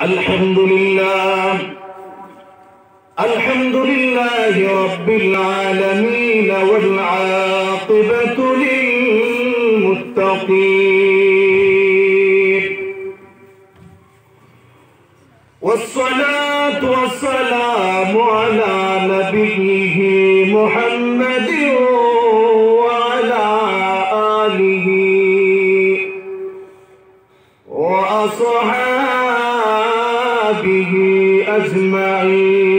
अल्हम्दुलिल्लाहि रब्बिल आलमीन वल आक़िबतु लिल मुत्तक़ीन वस्सलातु वस्सलामु अला नबिय्यिहि मुहम्मदिन व अला आलिहि व अस्हाबिहि अजमईन।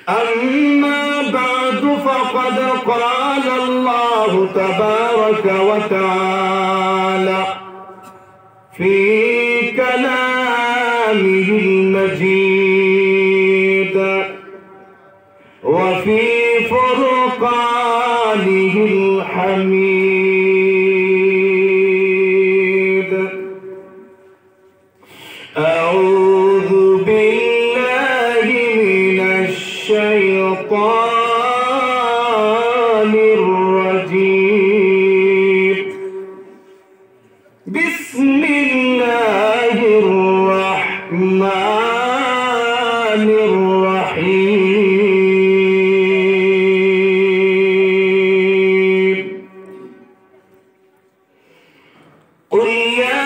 अम्मा बअद फ़क़द क़ाल अल्लाहु तबारक व तआला फ़ी कलामिहिल मजीद व फ़ी फ़ुरक़ानिहिल हमीद। अऊज़ु बिल्लाहि मिनश शैतानिर रजीम। बिस्मिल्लाहिर रहमानिर रहीम। क़ुल या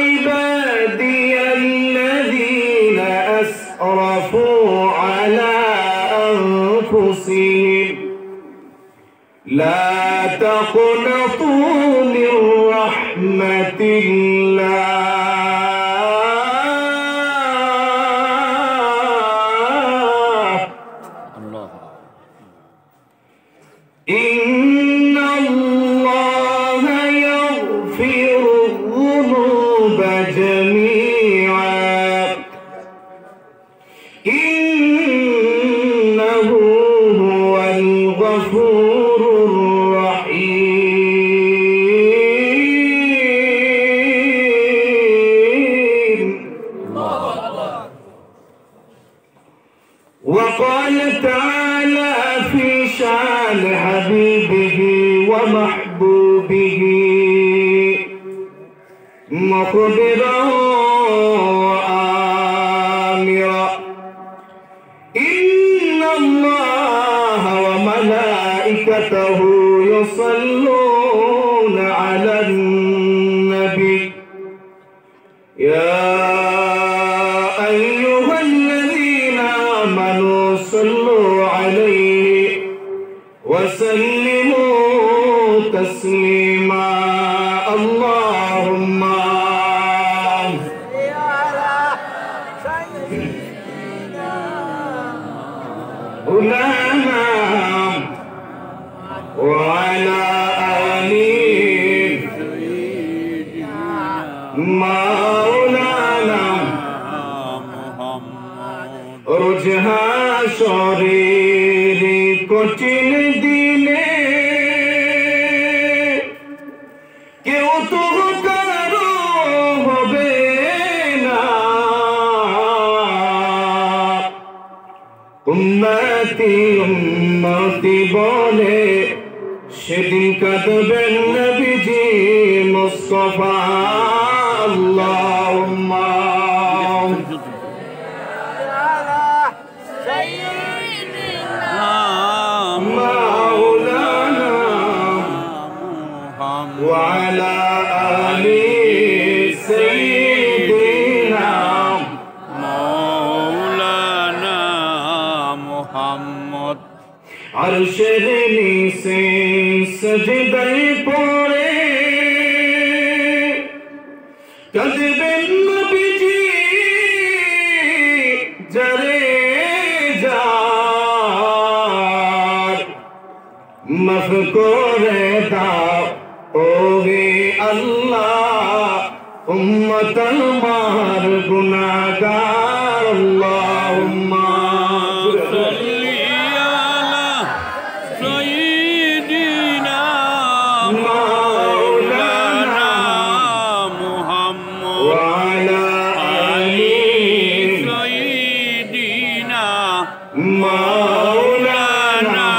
इबादियल्लज़ीना अस्रफ़ू अला अन्फुसिहिम ला तक़नतू मिन रहमतिल्लाह इन्नल्लाह यग़फ़िरुज़्ज़ुनूबा जमीअन इन्नहु हुवल गफ़ूरुर रहीम। वक़ाल तआला फ़ी शान हबीबिही व महबूबिही मुख़बिरन व आमिरा इन्नल्लाह व मलाइकतहु युसल्लूना अलन नबी या अय्युहल्लज़ीना आमनू सल्लू अलैहि व सल्लिमू तस्लीमा। अल्लाहुम्मा मौलाना व अला आलि मौलाना रुजहा शरीरी कठिन दिने কেউ তো কারো হবে না উম্মতি উম্মতি বলে সেদিন কাঁদবেন নবীজি মুস্তাফা। আল্লাহুম্মা মাওলানা ওয়া আলা আলি সাইয়্যিদিনা মাওলানা মুহাম্মদ। আরশের নিচে সজদায় পড়ে কাঁদবেন নবীজি যারে যার মাফ করে দাও ওহে আল্লাহ উম্মত আমার গুনাহগার। আল্লাহুম্মা সাল্লি আলা সাইয়্যিদিনা মাওলানা মুহাম্মদ ওয়া আলা আলি সাইয়্যিদিনা মাওলানা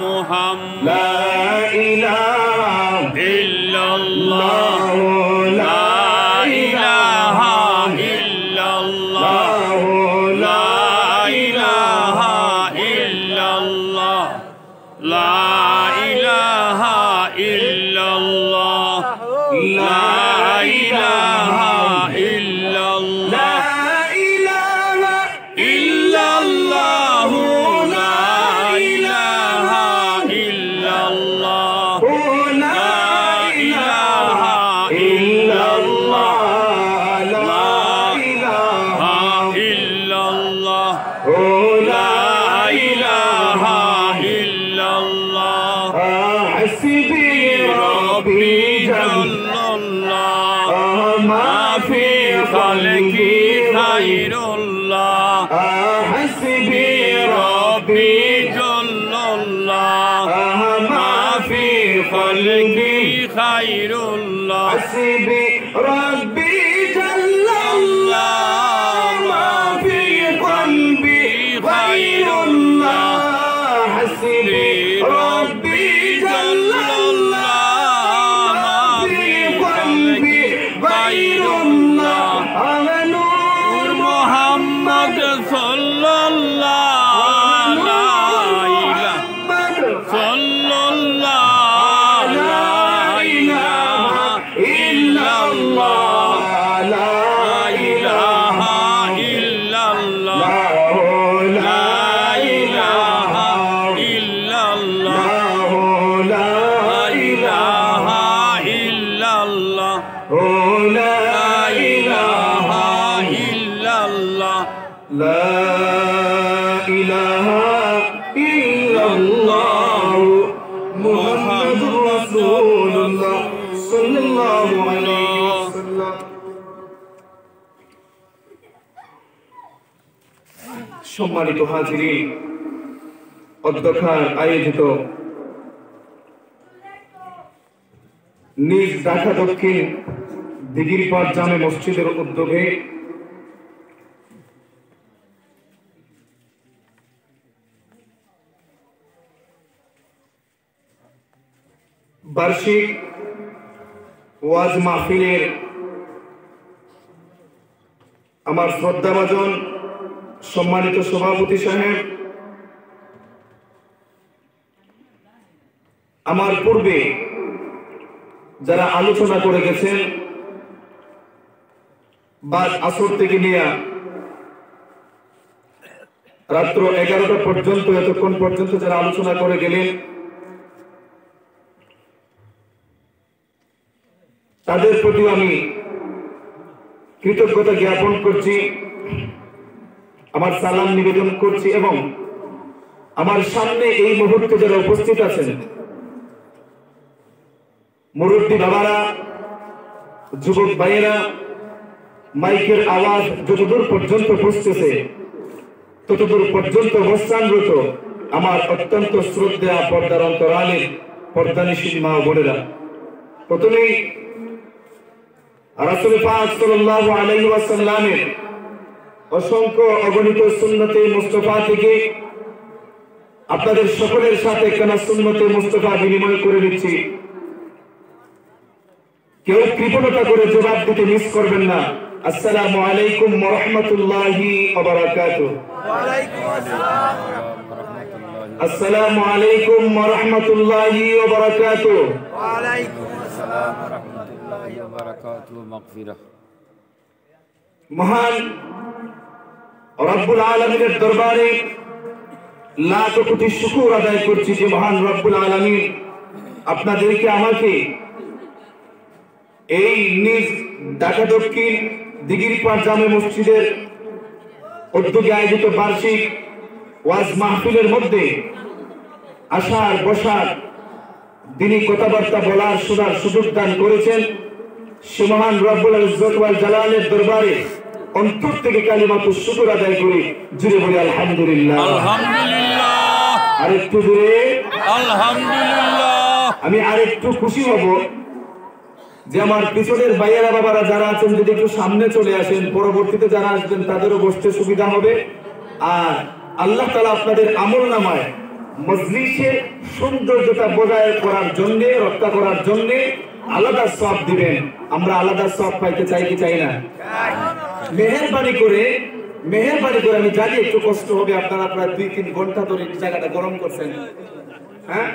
মুহাম্মদ। লা ইলাহা ইল্লা illallah, la ilaha illallah, la ilaha illallah, la ilaha illallah, la ilaha illallah, illallah, la ilaha illallah, la ilaha illallah, la ilaha illallah, la ilaha illallah, حسبي ربي جل الله، ما في خلقي قلبي خير الله، حسبي ربي جل الله، ما في خلقي خير الله، حسبي ربي جل الله ما في قلبي غير الله حسبي ربي جل الله ما في قلبي غير الله نور محمد صلى الله لا إله صلى الله لا إله إلا الله، لا إله إلا الله، لا إله إلا الله، لا إله إلا الله، لا إله إلا الله، لا إله إلا الله محمد رسول الله صلى الله عليه وسلم সম্মানিত হাজিরিন, অধ্যক্ষার আয়োজিত নিজ ঢাকা দক্ষিণ দিঘিরপাড় জামে মসজিদের উদ্যোগে বার্ষিক ওয়াজ মাহফিলের আমার শ্রদ্ধাভাজন সম্মানিত সভাপতি সাহেব, আমার পূর্বে যারা আলোচনা করে গেছেন, বাদ আসর থেকে নিয়ে রাত্র 11টা পর্যন্ত, এতক্ষণ পর্যন্ত যারা আলোচনা করে গেলেন, তাদের প্রতি আমি কৃতজ্ঞতা জ্ঞাপন করছি, আমার সালাম নিবেদন করছি এবং আমার সামনে এই মুহূর্তে যারা উপস্থিত আছেন, মুরব্বী বাবারা, যুবক ভাইয়েরা, মাইকের আওয়াজ যতদূর পর্যন্ত পৌঁছতেছে ততদূর পর্যন্ত অবস্থানরত আমার অত্যন্ত শ্রদ্ধা পর্দার অন্তরালের পর্দানিশীল মা ও বোনেরা, প্রথমেই রাসূল পাক সাল্লাল্লাহু আলাইহি ওয়াসাল্লামের অসংখ্য অগণিত সুন্নতে মুস্তাফা থেকে আপনাদের সকলের সাথে কেন সুন্নতে মুস্তাফা বিনিময় করে নিচ্ছি। কেউ কৃপণতা করে জবাব দিতে মিস করবেন না। আসসালামু আলাইকুম ওয়া রাহমাতুল্লাহি ওয়া বারাকাতুহু। ওয়া আলাইকুম আসসালাম ওয়া রাহমাতুল্লাহি। আসসালামু আলাইকুম ওয়া রাহমাতুল্লাহি ওয়া বারাকাতুহু। ওয়া আলাইকুম আসসালাম ওয়া রাহমাতুল্লাহি ওয়া বারাকাতুহু। মাগফিরাহ। মহান রব্বুল আলামিনের দরবারে লাখ কোটি শুকর আদায় করছি যে মহান রব্বুল আলামিন আপনাদেরকে আমাকে এই নিজ ঢাকা দক্ষিণ দিঘিরপাড় জামে মসজিদের উদ্যোগে আয়োজিত বার্ষিক ওয়াজ মাহফিলের মধ্যে আসার বসার দিনী কথাবার্তা বলার শোনার সুযোগ দান করেছেন। সে মহান রব্বুল ইজ্জত ওয়াল জালালের দরবারে অন্তর থেকে কালিমাতুশ শুকর আদায় করি, জুড়ে বলি আলহামদুলিল্লাহ। আলহামদুলিল্লাহ। আরেকটু জুড়ে আলহামদুলিল্লাহ। আমি আরেকটু খুশি হব যে আমার পিছনের ভাইয়েরা বাবারা যারা আছেন যদি একটু সামনে চলে আসেন, পরবর্তীতে যারা আসবেন তাদেরও বসতে সুবিধা হবে। আর আল্লাহ তাআলা আপনাদের আমলনামায় মজলিসের সৌন্দর্যতা বজায় করার জন্য, রক্ষা করার জন্য আলাদা সওয়াব দিবেন। আমরা আলাদা সওয়াব পাইতে চাই কি চাই না? মেহেরবানি করে আমি জানি একটু কষ্ট হবে, আপনারা প্রায় 2-3 ঘন্টা ধরে জায়গাটা গরম করছেন, হ্যাঁ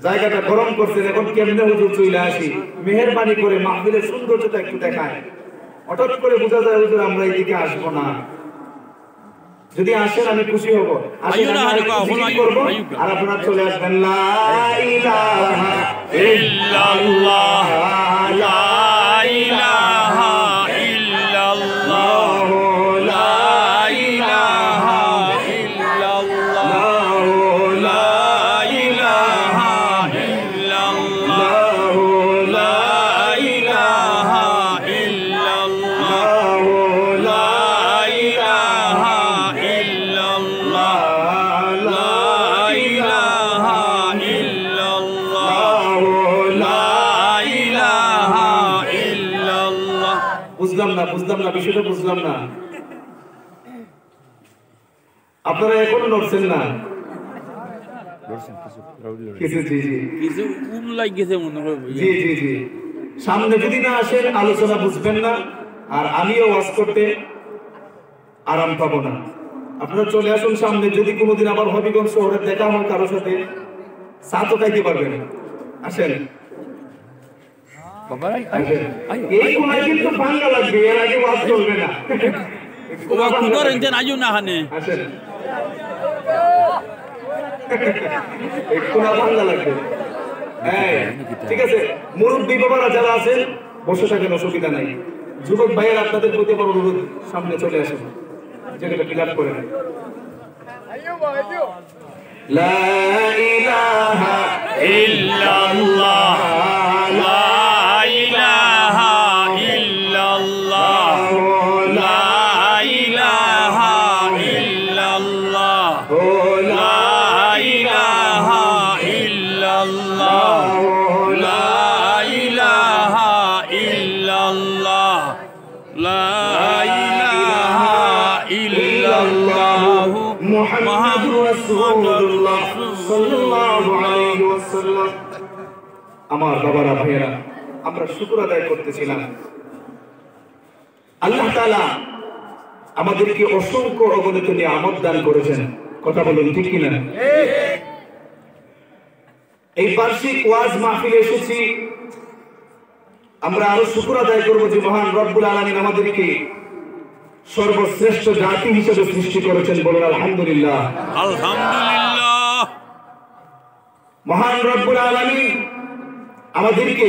জায়গাটা গরম করছেন, এখন কেমনে হুজুর চলে আসি? মেহেরবানি করে মাহফিলের সৌন্দর্যটা একটু দেখায়। হঠাৎ করে বোঝা যায় হুজুর আমরা এইদিকে আসবো না, যদি আসেন আমি খুশি হব। আসেন করব আর আপনারা চলে আসবেন। লা ইলাহা ইল্লাল্লাহ, লা ইলাহা ইল্লাল্লাহ, লা ইলাহা ইল্লাল্লাহ, লা ইলাহা ইল্লাল্লাহ, লা ইলাহা ইল্লাল্লাহ, লা ইলাহা বুঝলাম না বিষয়টা বুঝলাম না। আপনারা এখনো নড়ছেন না? জি সামনে যদি না আসেন আলোচনা বুঝবেন না, আর আমিও ওয়াজ করতে আরাম পাবো না। আপনারা চলে আসুন সামনে, যদি কোনোদিন আবার হবিগঞ্জ শহরে দেখা হয় কারোর সাথে, চা তো খাইতে পারবেন। আসেন এই কোনায় কিন্তু ভাঙ্গা লাগবে, এর আগে ওয়াজ চলবে না। আসেন এই কোনা ভাঙ্গা লাগবে। ঠিক আছে, মুরব্বী বাবারা যারা আছেন বসে থাকেন, অসুবিধা নাই। যুবক ভাইয়ের আপনাদের প্রতি বড় অনুরোধ, সামনে চলে আসেন, যেটা ক্লিয়ার করেন। লা ইলাহা ইল্লাল্লাহ, লা ইলাহা ইল্লাল্লাহ, লা ইলাহা ইল্লাল্লাহ, লা ইলাহা ইল্লাল্লাহ, লা ইলাহা ইল্লাল্লাহ, লা ইলাহা ইল্লাল্লাহ, মুহাম্মাদুর রাসূলুল্লাহ সাল্লাল্লাহু আলাইহি ওয়াসাল্লাম। আমার বাবারা ভাইয়েরা, আমরা শুকর আদায় করতেছিলাম। আল্লাহ তাআলা আমাদেরকে অসংখ্য অগণিত নিয়ামত দান করেছেন, কথা বলুন ঠিক কিনা? এই বার্ষিক ওয়াজ মাহফিলে এসেছি, আমরা আরো শুকর আদায় করব যে মহান রব্বুল আলামিন আমাদেরকে সর্বশ্রেষ্ঠ জাতি হিসেবে সৃষ্টি করেছেন। বলুন আলহামদুলিল্লাহ। আলহামদুলিল্লাহ। মহান রব্বুল আলামিন আমাদেরকে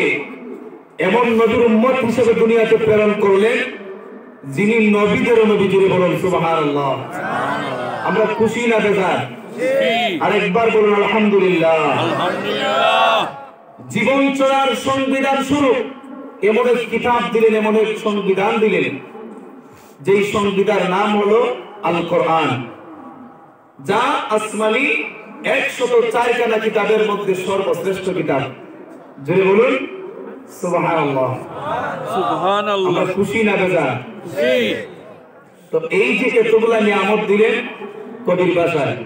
এমন নবীর উম্মত হিসেবে দুনিয়াতে প্রেরণ করলেন, যিনি নবীদেরও নবী। জুড়ে বলুন সুবহানাল্লাহ। আমরা খুশি না বেজার? আরেকবার বলুন আলহামদুলিল্লাহ। আলহামদুলিল্লাহ। জীবন চলার সংবিধান স্বরূপ এমন এক কিতাব দিলেন, এমন এক সংবিধান দিলেন, যেই সংবিধানের নাম হলো আল কোরআন, যা আসমানি 104 খানা কিতাবের মধ্যে সর্বশ্রেষ্ঠ কিতাব। জোরে বলুন সুবহানাল্লাহ। সুবহানাল্লাহ। আমরা খুশি না বেজার? খুশি। তো এই যে এতগুলা নিয়ামত দিলেন কবির ভাষায়,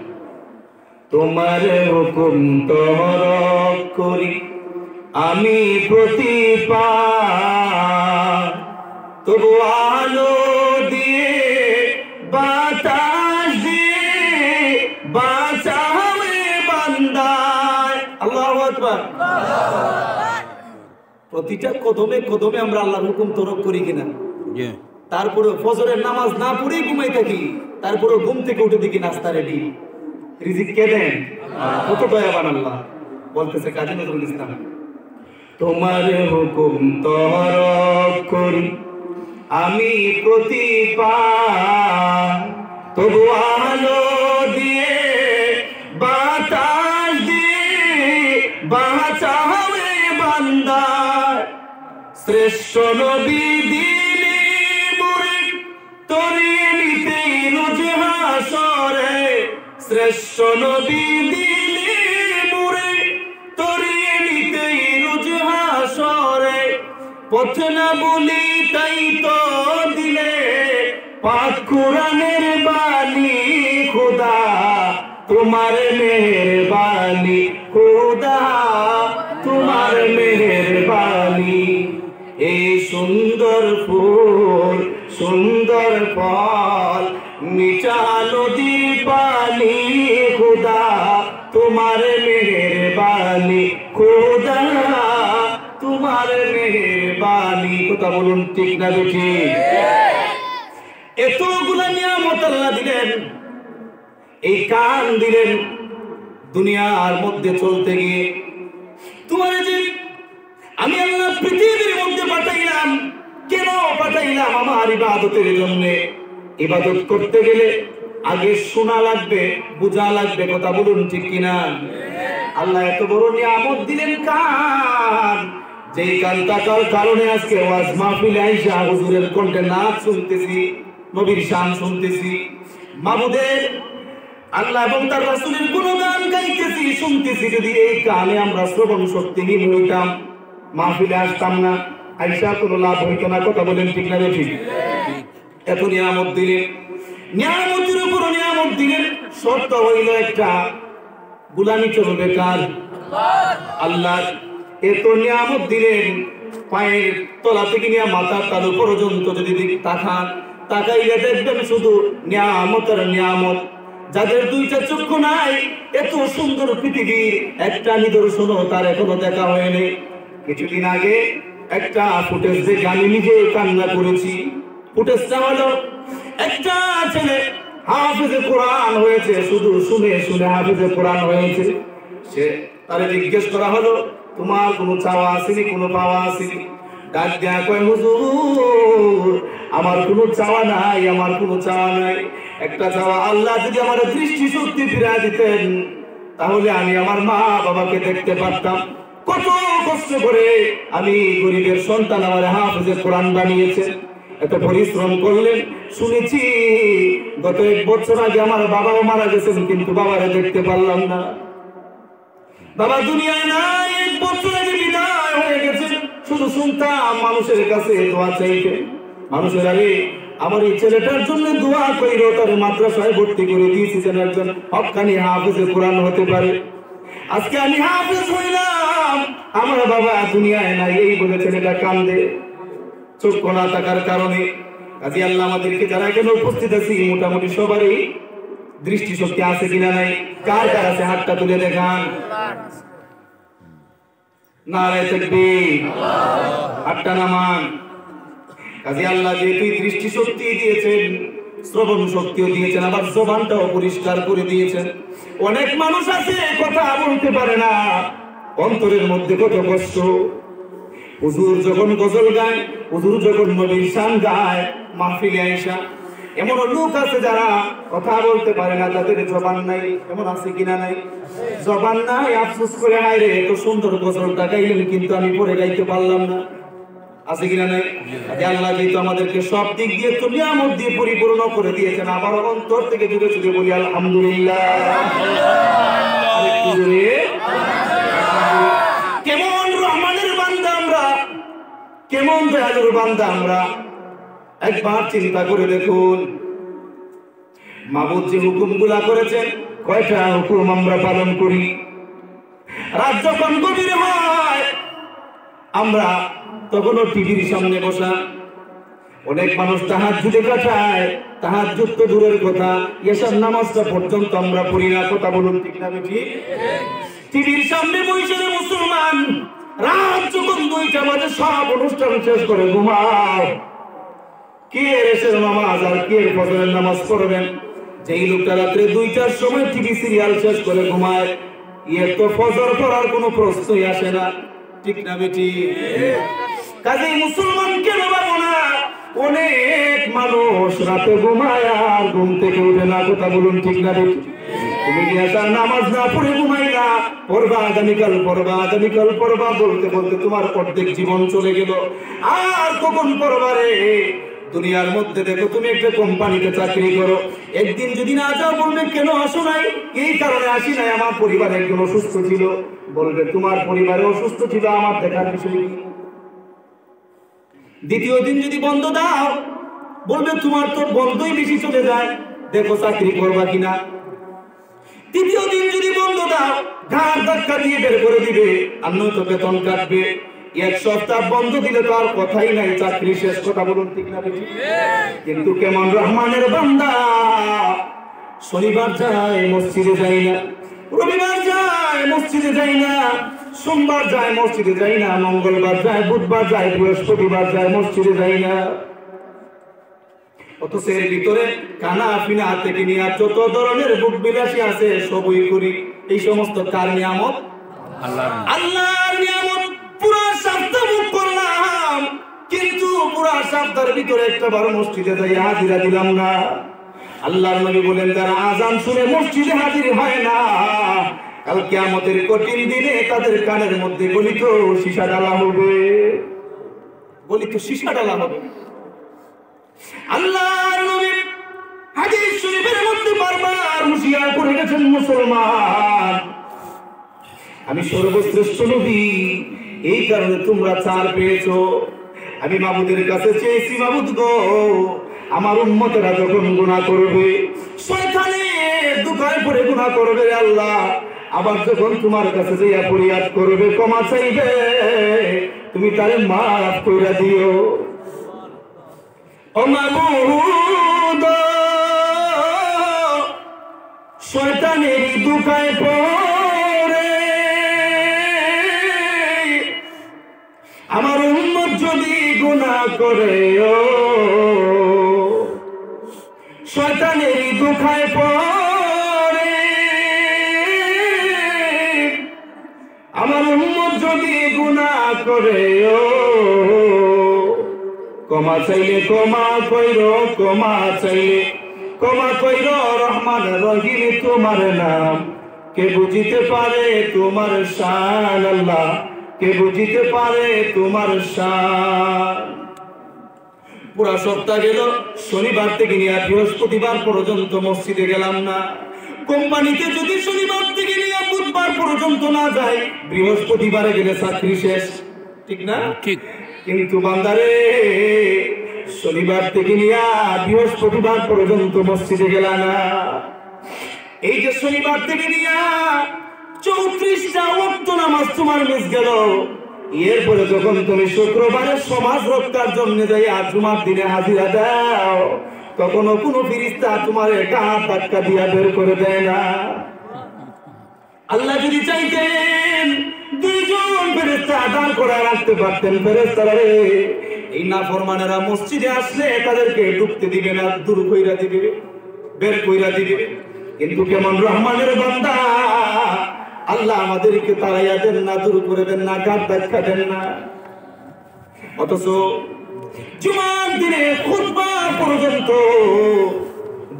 তোমার হুকুম তোমর করি আমি প্রতিপাল, তবু আলো দিয়ে বাতাস দিয়ে বাঁচাবে বান্দায়। আল্লাহু আকবার। প্রতিটা কদমে কদমে আমরা আল্লাহর হুকুম তরক করি কিনা? তারপরে ফজরের নামাজ না পড়েই ঘুমাই থাকি, তারপরে ঘুম থেকে উঠে দেখি নাস্তা রেডি। রিজিক কে দেন? কত দয়াবান আল্লাহ। বলতেছে কাজী নজরুল ইসলাম, তোমার হুকুম তরক করি আমি প্রতিপাল, তবু আলো দিয়ে বাতাস দিয়ে বাঁচাবে বান্দা। শ্রেষ্ঠ নবী দিলি মুরে তরিয়ে নিতে রোজ হাসরে, শ্রেষ্ঠ নবী দিলি মুরে তরিয়ে নিতে রোজ হাসরে। পথ না বলি তাই তো দিলে পাক কোরআনের বাণী, খোদা তোমার মেহেরবানি, খোদা তোমার মেহেরবানি। এই সুন্দর ফুল সুন্দর ফল মিঠা নদীর পানি খোদা তোমার মেহেরবানি খোদা তোমার মেহেরবানি। কথা বলুন ঠিক না বেঠি? এতগুলা নিয়ামত আল্লাহ দিলেন, এই কান দিলেন দুনিয়ার মধ্যে চলতে গিয়ে। তোমার যে আমি আল্লাহ পৃথিবীর মধ্যে পাঠাইলাম, কেন পাঠাইলাম? আমার ইবাদতের জন্য। ইবাদত করতে গেলে আগে শোনা লাগবে, বোঝা লাগবে। কথা বলুন ঠিক কিনা? আল্লাহ এত বড় নিয়ামত দিলেন কান, যেই কান থাকার কারণে আজকে ওয়াজ মাহফিলে আইসা হুজুরের কণ্ঠে নাচ শুনতেছি, নবীর শান শুনতেছি, মাবুদের আল্লাহ এবং তার রাসূলের গুণগান গাইতেছি, শুনতেছি। যদি এই কানে আমরা শ্রবণ শক্তিহীন হইতাম, মাহফিলে আসতাম না, আইসা কোনো লাভ হইতো না। কথা বলেন ঠিক না ঠিক? এত নিয়ামত দিলেন, নিয়ামতের উপর নিয়ামত দিলেন। শর্ত হইল একটা, গোলামি চলবে কার? আল্লাহ। এত নিয়ামত দিলেন, পায়ের তলা থেকে নিয়ে মাথার তালু পর্যন্ত যদি তাকান, তাকাইলে দেখবেন শুধু নিয়ামতের নিয়ামত। যাদের দুইটা চক্ষু নাই, এত সুন্দর পৃথিবীর একটা নিদর্শনও তার এখনো দেখা হয়নি। কিছুদিন আগে একটা ফুটেজ দেখে আমি নিজে কান্না করেছি। ফুটেজটা হলো একটা ছেলে হাফেজে কোরআন হয়েছে, শুধু শুনে শুনে হাফেজে কোরআন হয়েছে। সে তারে জিজ্ঞেস করা হলো, তোমার কোনো চাওয়া আসেনি, কোনো পাওয়া আসেনি? ডাক দেয়া কয়, হুজুর আমার কোনো চাওয়া নাই, আমার কোনো চাওয়া নাই। একটা চাওয়া, আল্লাহ যদি আমার দৃষ্টি শক্তি ফিরিয়ে দিতেন, তাহলে আমি আমার মা বাবাকে দেখতে পারতাম। কত কষ্ট করে আমি গরিবের সন্তান আমার হাফেজে কোরআন বানিয়েছে, এত পরিশ্রম করলেন। শুনেছি গত 1 বছর আগে আমার বাবাও মারা গেছেন, কিন্তু বাবারে দেখতে পারলাম না। বাবা দুনিয়ায় নাই, 1 বছর আগে বিদায় হয়ে গেছে। শুধু শুনতাম মানুষের কাছে দোয়া চাইতে, মানুষের আগে আমার এই ছেলেটার জন্য দোয়া কইরো, তার মাদ্রাসায় ভর্তি করে দিয়েছি যেন একজন হক্কানি হাফেজে কোরআন হতে পারে। আজকে আমি হাফেজ হইলাম, আমার বাবা দুনিয়ায় নাই, এই বলে ছেলেটা কান্দে চোখ না থাকার কারণে। কাজী আল্লাহ আমাদেরকে যারা এখানে উপস্থিত আছি, মোটামুটি সবারই দৃষ্টি শক্তি আছে কিনা নাই? কার কার আছে হাতটা তুলে দেখান। নারে তাকবীর, হাতটা নামান। কাজী আল্লাহ যেহেতু দৃষ্টি শক্তি দিয়েছেন, শ্রবণ শক্তিও দিয়েছেন, আবার জবানটাও পরিষ্কার করে দিয়েছেন। অনেক মানুষ আছে কথা বলতে পারে না, অন্তরের মধ্যে কত কষ্ট। হুজুর যখন গজল গায়, হুজুর যখন নবীর শান গায়, মাহফিলে আয়েশা এমন লোক আছে যারা কথা বলতে পারে না, যাদের জবান নাই। এমন আছে কিনা নাই? জবান নাই, আফসোস করে হায় রে এত সুন্দর গজলটা গাইলেন, কিন্তু আমি পরে গাইতে পারলাম না। আছে কিনা নাই? আল্লাহ যেহেতু আমাদেরকে সব দিক দিয়ে তো নিয়ামত দিয়ে পরিপূর্ণ করে দিয়েছেন, আবার অন্তর থেকে জুড়ে জুড়ে বলি আলহামদুলিল্লাহ। কেমন রহমানের বান্দা আমরা, কেমন দয়ালুর বান্দা আমরা। একবার চিন্তা করে দেখুন, মাবুদ যে হুকুমগুলা করেছেন, কয়টা হুকুম আমরা পালন করি? রাত যখন গভীর হয়, আমরা তখনও টিভির সামনে বসা। অনেক মানুষ তাহাজ্জুদে কাটায়, তাহাজ্জুদ তো দূরের কথা, এশার নামাজটা পর্যন্ত আমরা পড়ি না। কথা বলুন ঠিক না ঠিক? টিভির সামনে বসে মুসলমান রাত যখন 2টা বাজে সব অনুষ্ঠান শেষ করে ঘুমায়। কে এসের নামাজ আর কে ফজরের নামাজ পড়বেন? যেই লোকটা রাত্রে 2টার সময় টিভি সিরিয়াল শেষ করে ঘুমায়, এর তো ফজর পড়ার কোনো প্রশ্নই আসে না। ঠিক না বেটি? কাজেই মুসলমান কেন পাবো না? অনেক মানুষ রাতে ঘুমায় আর ঘুম থেকে উঠে না। কথা বলুন ঠিক না বেটি? তুমি কি আসার নামাজ না পড়ে ঘুমাইলা, পড়বা আগামীকাল, পড়বা আগামীকাল, পড়বা বলতে বলতে তোমার অর্ধেক জীবন চলে গেল। আর কখন পড়বা রে? দুনিয়ার মধ্যে দেখো, তুমি একটা কোম্পানিতে চাকরি করো, একদিন যদি না যাও বলবে কেন আসো নাই? এই কারণে আসি নাই, আমার পরিবার একজন অসুস্থ ছিল। বলবে তোমার পরিবারে অসুস্থ ছিল, আমার দেখার বিষয় কি? দ্বিতীয় দিন যদি বন্ধ দাও, বলবে তোমার তো বন্ধই বেশি চলে যায়, দেখো চাকরি করবা কিনা। তৃতীয় দিন যদি বন্ধ দাও, ঘাড় ধাক্কা দিয়ে বের করে দিবে, আর নয়তো বেতন কাটবে। এক সপ্তাহ বন্ধ দিলে তো আর কথাই নাই, চাকরি শেষ। কথা বলুন ঠিক না বেঠিক? কিন্তু কেমন রহমানের বান্দা, শনিবার যায় মসজিদে যায় না, রবিবার যায় মসজিদে যায় না, সোমবার যায় মসজিদে যায় না, মঙ্গলবার যায়, বুধবার যায়, বৃহস্পতিবার যায়, মসজিদে যায় না। অথচ এর ভিতরে কানা ফিনা থেকে নিয়ে যত ধরনের বুক বিলাসী আছে সবই করি। এই সমস্ত কার নিয়ামত? আল্লাহর নিয়ামত। পুরা সপ্তাহ বুক করলাম, কিন্তু পুরা সপ্তাহের ভিতরে একটা বার মসজিদে যাই হাজিরা দিলাম না। আল্লাহর নবী বলেন, যারা আযান শুনে মসজিদে হাজির হয় না, কাল কিয়ামতের কঠিন দিনে তাদের কানের মধ্যে গলিত সীসা ডালা হবে, গলিত সীসা ডালা হবে। আল্লাহর নবী হাদিস শরীফের মধ্যে বারবার হুঁশিয়ার করে গেছেন, মুসলমান আমি সর্বশ্রেষ্ঠ নবী, এই কারণে তোমরা ছাড় পেয়েছো। আমি মাবুদের কাছে চেয়েছি, মাবুদ গো, আমার উম্মতেরা যখন গুনাহ করবে, শয়তানের দুকায় পড়ে গুনাহ করবে আল্লাহ, আবার যখন তোমার কাছে যাইয়া ফরিয়াদ করবে, ক্ষমা চাইবে, তুমি তারে মাফ কইরা দিও। ও মাবুদ, শয়তানের দুকায় পড়ে আমার উম্মত যদি গুনাহ করে, ও শয়তানের দুকায় পড়ে আমার উম্মত যদি গুনাহ করে, ও ক্ষমা চাইলে ক্ষমা কইরো, ক্ষমা চাইলে ক্ষমা কইরো, রহমান রহিম তোমার নাম, কে বুঝিতে পারে তোমার শান আল্লাহ, কে বুঝিতে পারে তোমার শান। পুরা সপ্তাহ গেল, শনিবার থেকে নিয়ে বৃহস্পতিবার পর্যন্ত মসজিদে গেলাম না। কোম্পানিতে যদি শনিবার থেকে নিয়ে বুধবার পর্যন্ত না যায়, বৃহস্পতিবারে গেলে চাকরি শেষ, ঠিক না? ঠিক। কিন্তু বান্দারে, শনিবার থেকে নিয়ে বৃহস্পতিবার পর্যন্ত মসজিদে গেল না। এই যে শনিবার থেকে নিয়ে 34টা ওয়াক্ত নামাজ তোমার মিস গেল, এরপরে যখন তুমি শুক্রবারে সমাজ রক্ষার জন্য যাই আর জুমার দিনে হাজিরা দাও, তখনও কোনো ফেরেশতা তোমার কাঁধ ধাক্কা দিয়া বের করে দেয় না। আল্লাহ যদি চাইতেন 2 জন ফেরেশতা দাঁড় করে রাখতে পারতেন, ফেরেশতারা রে, এই নাফরমানেরা মসজিদে আসলে তাদেরকে ঢুকতে দিবে না, দূর কইরা দিবে, বের কইরা দিবে। কিন্তু কেমন রহমানের বান্দা, আল্লাহ আমাদেরকে তাড়াইয়া দেন না, দূর করে দেন না, কাঁধ ধাক্কা দেন না। অথচ জুমার দিনে খুতবা পর্যন্ত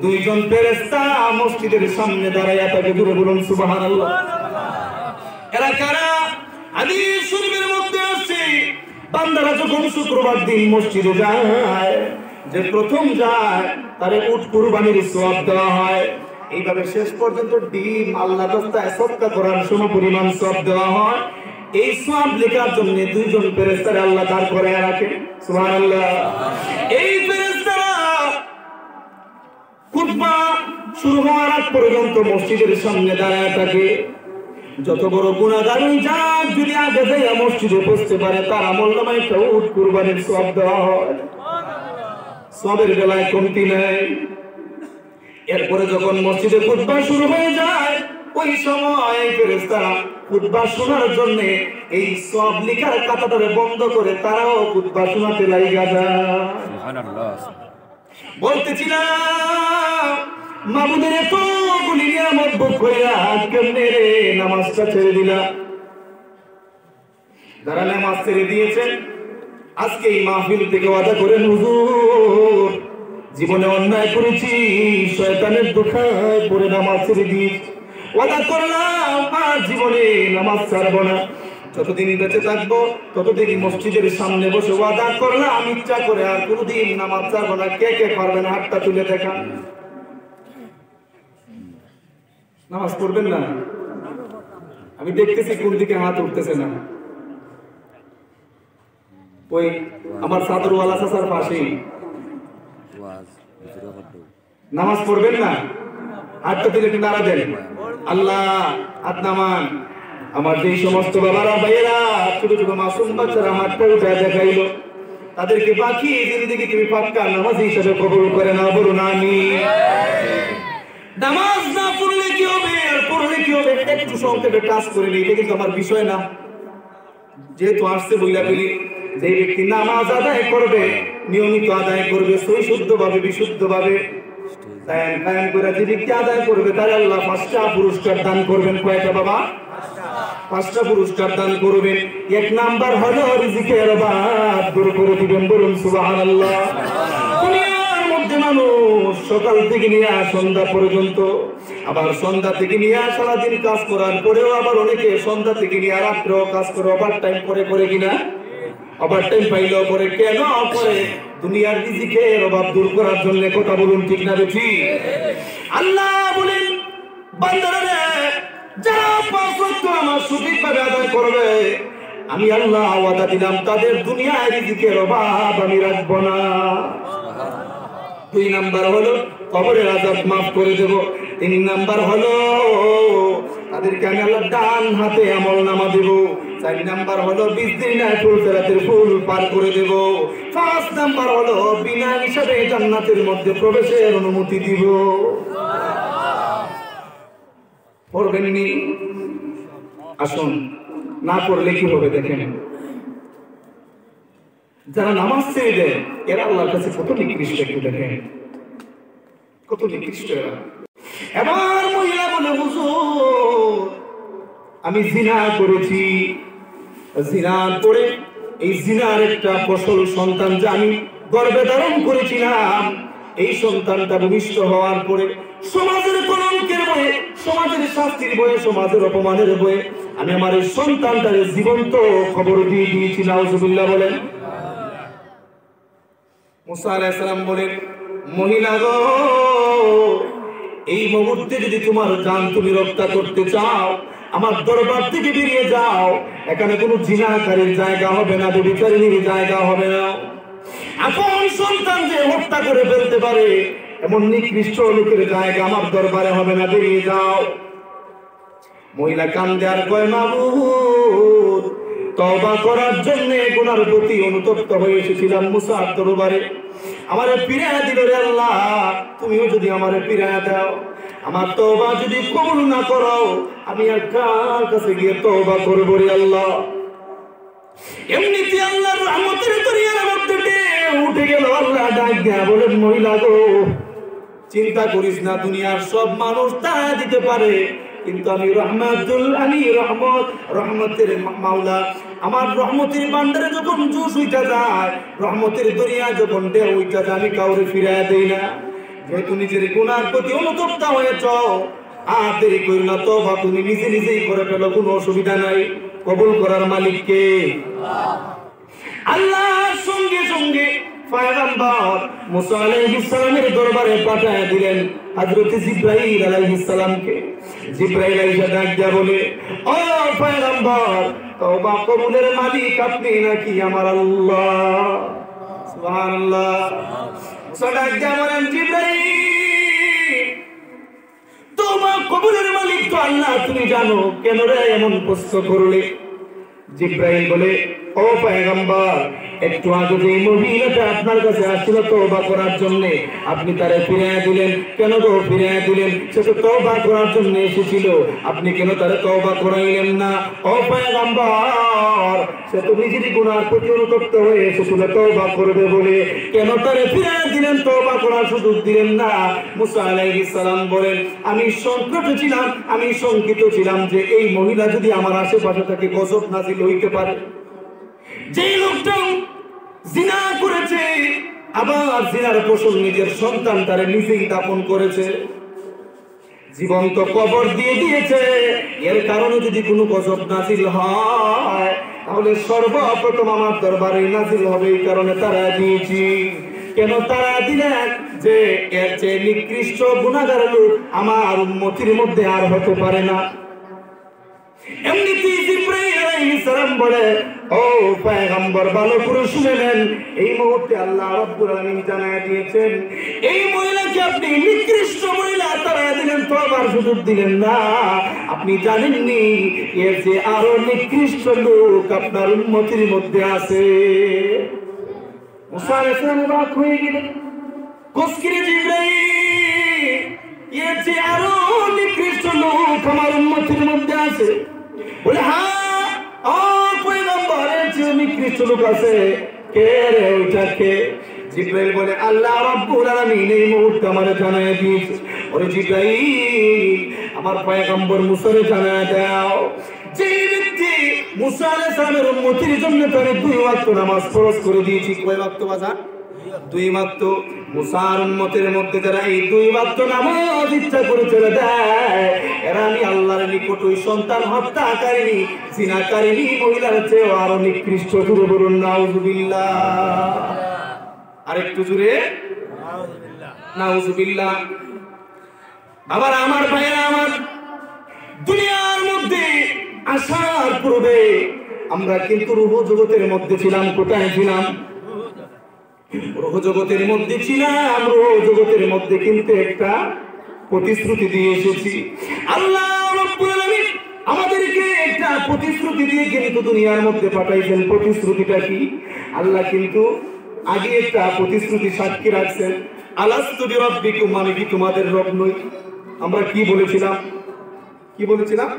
2 জন ফেরেশতা মসজিদের সামনে দাঁড়াইয়া থাকে। দূরে বলুন সুবহানাল্লাহ। এরা কারা? হাদিস শরীফের মধ্যে আছে, বান্দারা যখন শুক্রবার দিন মসজিদে যায়, যে প্রথম যায় তারে উট কুরবানির সওয়াব দেওয়া হয়। এইভাবে শেষ পর্যন্ত ডিম আল্লাহর রাস্তায় সদকা করার সমপরিমাণ সওয়াব দেওয়া হয়। এই সওয়াব লেখার জন্য 2 জন ফেরেশতারে আল্লাহ দাঁড় করায় রাখেন। সুবহানাল্লাহ। এই ফেরেশতারা খুতবা শুরু হওয়ার আগ পর্যন্ত মসজিদের সামনে দাঁড়ায় থাকে। যত বড় গুনাহগারই যাক, যদি আগে যাইয়া মসজিদে বসতে পারে, তার আমল নামায় একটা উট কুরবানির সওয়াব দেওয়া হয়। সওয়াবের বেলায় কমতি নেই। এরপরে যখন মসজিদে খুতবা শুরু হয়ে যায়, ওই সময় ফেরেশতারা খুতবা শোনার জন্য এই সওয়াব লেখার কাতাটারে বন্ধ করে তারাও খুতবা শোনাতে লাগা যায়। সুবহানাল্লাহ। বলতেছিলাম, মাবুদের এতগুলি নিয়ামত ভোগ কইরা কেমনে রে নামাজটা ছেড়ে দিলা? যারা নামাজ ছেড়ে দিয়েছেন, আজকে এই মাহফিল থেকে ওয়াদা করেন, হুজুর জীবনে অন্যায় করেছি, শয়তানের ধোঁকায় পড়ে নামাজ ছেড়ে দিয়েছি, ওয়াদা করলাম আর জীবনে নামাজ ছাড়বো না। যতদিন বেঁচে থাকবো ততদিন মসজিদের সামনে বসে ওয়াদা করলাম, ইচ্ছা করে আর কোনদিন নামাজ ছাড়বো না। কে কে পারবেন হাতটা তুলে দেখান। নামাজ পড়বেন না? আমি দেখতেছি কোন দিকে হাত উঠতেছে না। ওই আমার সাদরওয়ালা চাচার পাশেই। নামাজ পড়বেন না? হাতটা তুলে একটু নাড়া দেন। আল্লাহ হাত নামান। আমার যে সমস্ত বাবারা ভাইয়েরা ছোট ছোট মাসুম বাচ্চারা হাতটা উঠে দেখাইলো, তাদেরকে বাকি জিন্দেগি তুমি পাক্কা নামাজি হিসেবে কবুল করে নাও, বলুন আমিন। নামাজ না পড়লে কি হবে আর পড়লে কি হবে, একটু সংক্ষেপে টাচ করে নিই, এটা কিন্তু আমার বিষয় না। যেহেতু আসছে বইলা বলি, যে ব্যক্তি নামাজ আদায় করবে, নিয়মিত আদায় করবে, শুদ্ধভাবে বিশুদ্ধভাবে কায়েম করে যে ব্যক্তি আদায় করবে, তার আল্লাহ 5টা পুরস্কার দান করবেন। কয়টা বাবা? 5টা পুরস্কার দান করবেন। 1 নাম্বার হলো রিজিকের অভাব দূর করে দিবেন, বলুন সুবহানাল্লাহ। দুনিয়ার মধ্যে মানুষ সকাল থেকে নিয়ে সন্ধ্যা পর্যন্ত, আবার সন্ধ্যা থেকে নিয়ে সারাদিন কাজ করার পরেও আবার অনেকে সন্ধ্যা থেকে নিয়ে রাত্রেও কাজ করে, ওভার টাইম করে কিনা, ওভার টাইম পাইলেও করে। কেন করে? দুনিয়ার রিজিকের অভাব দূর করার জন্য। কথা বলুন ঠিক না বেশি? আল্লাহ বলেন বান্দারা যারা 5 ওয়াক্ত আমার সঠিকভাবে আদায় করবে, আমি আল্লাহ ওয়াদা দিলাম তাদের দুনিয়ার রিজিকের অভাব আমি রাখবো না। 2 নাম্বার হলো কবরের আযাব মাফ করে দেব। 3 নাম্বার হলো তাদেরকে আমি আল্লাহ ডান হাতে আমলনামা দেব। 4 নাম্বার হলো 20 দিন ফুলসেরাতের ফুল পার করে দেব। 5 নাম্বার হলো বিনা হিসাবে জান্নাতের মধ্যে প্রবেশের অনুমতি দিব। পড়বেননি? আসুন, না পড়লে কি হবে দেখেন। যারা নামাজ ছেড়ে দেয় এরা আল্লাহর কাছে কত নিকৃষ্ট, একটু দেখেন কত নিকৃষ্ট এরা। এবার মহিলা বলে, হুজুর আমি জিনা করেছি, জিনার পরে এই জিনার একটা ফসল সন্তান যে আমি গর্ভে ধারণ করেছিলাম, এই সন্তানটা ভূমিষ্ঠ হওয়ার পরে সমাজের কলঙ্কের ভয়ে, সমাজের শাস্তির ভয়ে, সমাজের অপমানের ভয়ে আমি আমার এই সন্তানটার জীবন্ত খবর দিয়ে দিয়েছি। নাউজুবিল্লাহ বলেন। মুসা আলাইহিস সালাম বলেন, মহিলা গো, এই মুহূর্তে যদি তোমার জান তুমি রক্ষা করতে চাও, আমার দরবার থেকে বেরিয়ে যাও। এখানে কোনো জিনাকারীর জায়গা হবে না, ব্যভিচারিণীর জায়গা হবে না। আপন সন্তান যে হত্যা করে ফেলতে পারে এমন নিকৃষ্ট লোকের জায়গা আমার দরবারে হবে না, বেরিয়ে যাও। মহিলা কান্দে আর কয়, মাবুদ তওবা করার জন্য গুনার প্রতি অনুতপ্ত হয়ে এসেছিলাম মুসার দরবারে, আমারে ফিরিয়ে দিল রে আল্লাহ। তুমিও যদি আমারে ফিরিয়ে দাও, আমার তওবা যদি কবুল না করো, আমি আর কার কাছে গিয়ে তওবা করব রে আল্লাহ। এমনিতে আল্লাহর রহমতের দরিয়ার মধ্যে উঠে গেল। আল্লাহ ডাক দেয়া বলেন, মহিলা গো চিন্তা করিস না, দুনিয়ার সব মানুষ তা দিতে পারে, কিন্তু আমি রহমাতুল, আমি রহমতের মাওলা। আমার রহমতের ভান্ডারে যখন জুস উইটা যায়, রহমতের দরিয়া যখন ঢেউ উইটা যায়, আমি কাউরে ফিরাইয়া দেই না। যেহেতু নিজের গুনার প্রতি অনুতপ্ত হয়েছ, আর দেরি করি না, তওবা তুমি নিজে নিজেই করে ফেলো, কোনো অসুবিধা নাই। কবুল করার মালিক কে? আল্লাহর সঙ্গে সঙ্গে পয়গম্বর মুসা আলাইহিস সালামের দরবারে পাঠায় দিলেন হযরত জিবরাইল আলাইহিস সালামকে। জিবরাইল আইসা ডাক দিয়া বলে, ও পয়গম্বর, তওবা কবুলের মালিক আপনি নাকি আমার আল্লাহ? সুবহানাল্লাহ। মুসা ডাক দিয়া বলেন, জিবরাইল তওবা কবুলের মালিক তো আল্লাহ, তুমি জানো, কেন রে এমন প্রশ্ন করলে? জিবরাইল বলে, ও পয়গম্বর, একটু আগে যে মহিলাটা আপনার কাছে আসছিল তওবা করার জন্য, আপনি তারে ফিরিয়ে দিলেন কেন? গো ফিরিয়ে দিলেন, সে তো তওবা করার জন্য এসেছিল, আপনি কেন তারে তওবা করাইলেন না? ও পয়গম্বর, সে তো নিজের গুনার প্রতি অনুতপ্ত হয়ে এসেছিল তওবা করবে বলে, কেন তারে ফিরিয়ে দিলেন, তওবা করার সুযোগ দিলেন না? মুসা আলাইহিস সালাম বলেন, আমি সংকটে ছিলাম, আমি শঙ্কিত ছিলাম যে এই মহিলা যদি আমার আশেপাশে থেকে গজব নাজিল হইতে পারে। যে লোকটা জিনা করেছে, আবার জিনার ফসল নিজের সন্তান তারে নিজেই দাফন করেছে, জীবন্ত কবর দিয়ে দিয়েছে, এর কারণে যদি কোনো গজব নাজিল হয়, তাহলে সর্বপ্রথম আমার দরবারে নাজিল হবে। এই কারণে তারা দিয়েছি। কেন তারা দিলেন? যে এর চেয়ে নিকৃষ্ট গুনাহগার লোক আমার উম্মতির মধ্যে আর হতে পারে না। এমনিতেই জিবরাইল আলাইহিস সালাম বলে, ও পয়গম্বর ভালো করে শুনে নেন, এই মুহূর্তে আল্লাহ রাব্বুল আলামিন জানায় দিয়েছেন এই মহিলাকে আপনি নিকৃষ্ট মহিলা তাড়ায় দিলেন, তওবার সুযোগ দিলেন না। আপনি জানেননি এর যে আরো নিকৃষ্ট লোক আপনার উম্মতের মধ্যে আছে। মুসা আলাইহিস সালাম অবাক হয়ে গেলেন, কসকিরে জিবরাইল, এর যে আরো নিকৃষ্ট লোক আমার উম্মতের মধ্যে আছে? বলে হ্যাঁ, ও পয়গম্বর, এর যে নিকৃষ্ট লোক আছে। কে রে ওইটা কে? জিবরাইল বলে, আল্লাহ রাব্বুল আলামিন এই মুহূর্তে আমারে জানায় দিয়েছে। ওরে জিবরাইল, আমার পয়গম্বর মুসারে জানায় দাও, যে ব্যক্তি মুসা আলাইহিস সালামের উম্মতের জন্য তারে 2 ওয়াক্ত নামাজ ফরজ করে দিয়েছি। কয় ওয়াক্ত বাজার? 2 ওয়াক্ত। মুসার উম্মতের মধ্যে যারা এই 2 ওয়াক্ত নামাজ ইচ্ছা করে ছেড়ে দেয়, এরা আমি আল্লাহর নিকট ওই সন্তান হত্যাকারিণী, জিনাকারিণী মহিলার চেয়ে আরো নিকৃষ্ট। জোরে বলুন নাউজুবিল্লাহ। আরেকটু জোরে নাউজুবিল্লাহ। আবার আমার ভাইরা আমার, দুনিয়ার মধ্যে আসার পূর্বে আমরা কিন্তু রূহ জগতের মধ্যে ছিলাম। কোথায় ছিলাম? রূহ জগতের মধ্যে ছিলাম। রূহ জগতের মধ্যে কিন্তু একটা প্রতিশ্রুতি দিয়ে এসেছি। আল্লাহ রাব্বুল আলামিন আমাদেরকে একটা প্রতিশ্রুতি দিয়ে কিন্তু দুনিয়ার মধ্যে পাঠাইছেন। প্রতিশ্রুতিটা কি? আল্লাহ কিন্তু আগে একটা প্রতিশ্রুতি সাক্ষী রাখছেন, আলাস্তু বিরাব্বিকুম, আমি কি তোমাদের রব নই? আমরা কি বলেছিলাম? কি বলেছিলাম?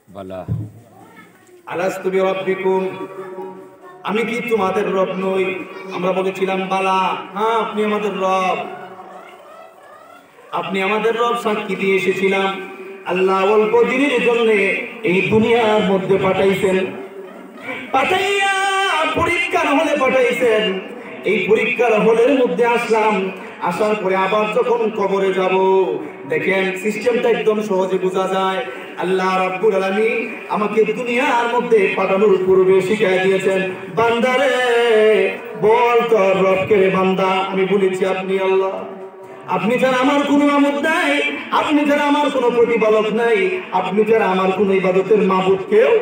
বালা আলাস্তু বিরাব্বিকুম, আমি কি তোমাদের রব নই? আমরা বলেছিলাম বালা, হ্যাঁ আপনি আমাদের রব, আপনি আমাদের রব সাক্ষী দিয়ে এসেছিলাম। আল্লাহ অল্প দিনের জন্য এই দুনিয়ার মধ্যে পাঠাইছেন, পাঠাইয়া পরীক্ষার হলে পাঠাইছেন। এই পরীক্ষার হলের মধ্যে আসলাম, আসার পরে আবার যখন কবরে যাব, দেখেন সিস্টেমটা একদম সহজে বোঝা যায়। আল্লাহ রাব্বুল আলামিন আমাকে দুনিয়ার মধ্যে পাঠানোর পূর্বে শিখিয়ে দিয়েছেন, বান্দারে বল তোর রবকে রে বান্দা। আমি বলেছি আপনি আল্লাহ, আপনি ছাড়া আমার কোনো মাবুদ নাই, আপনি ছাড়া আমার কোনো প্রতিপালক নাই, আপনি ছাড়া আমার কোনো ইবাদতের মাবুদ কেউ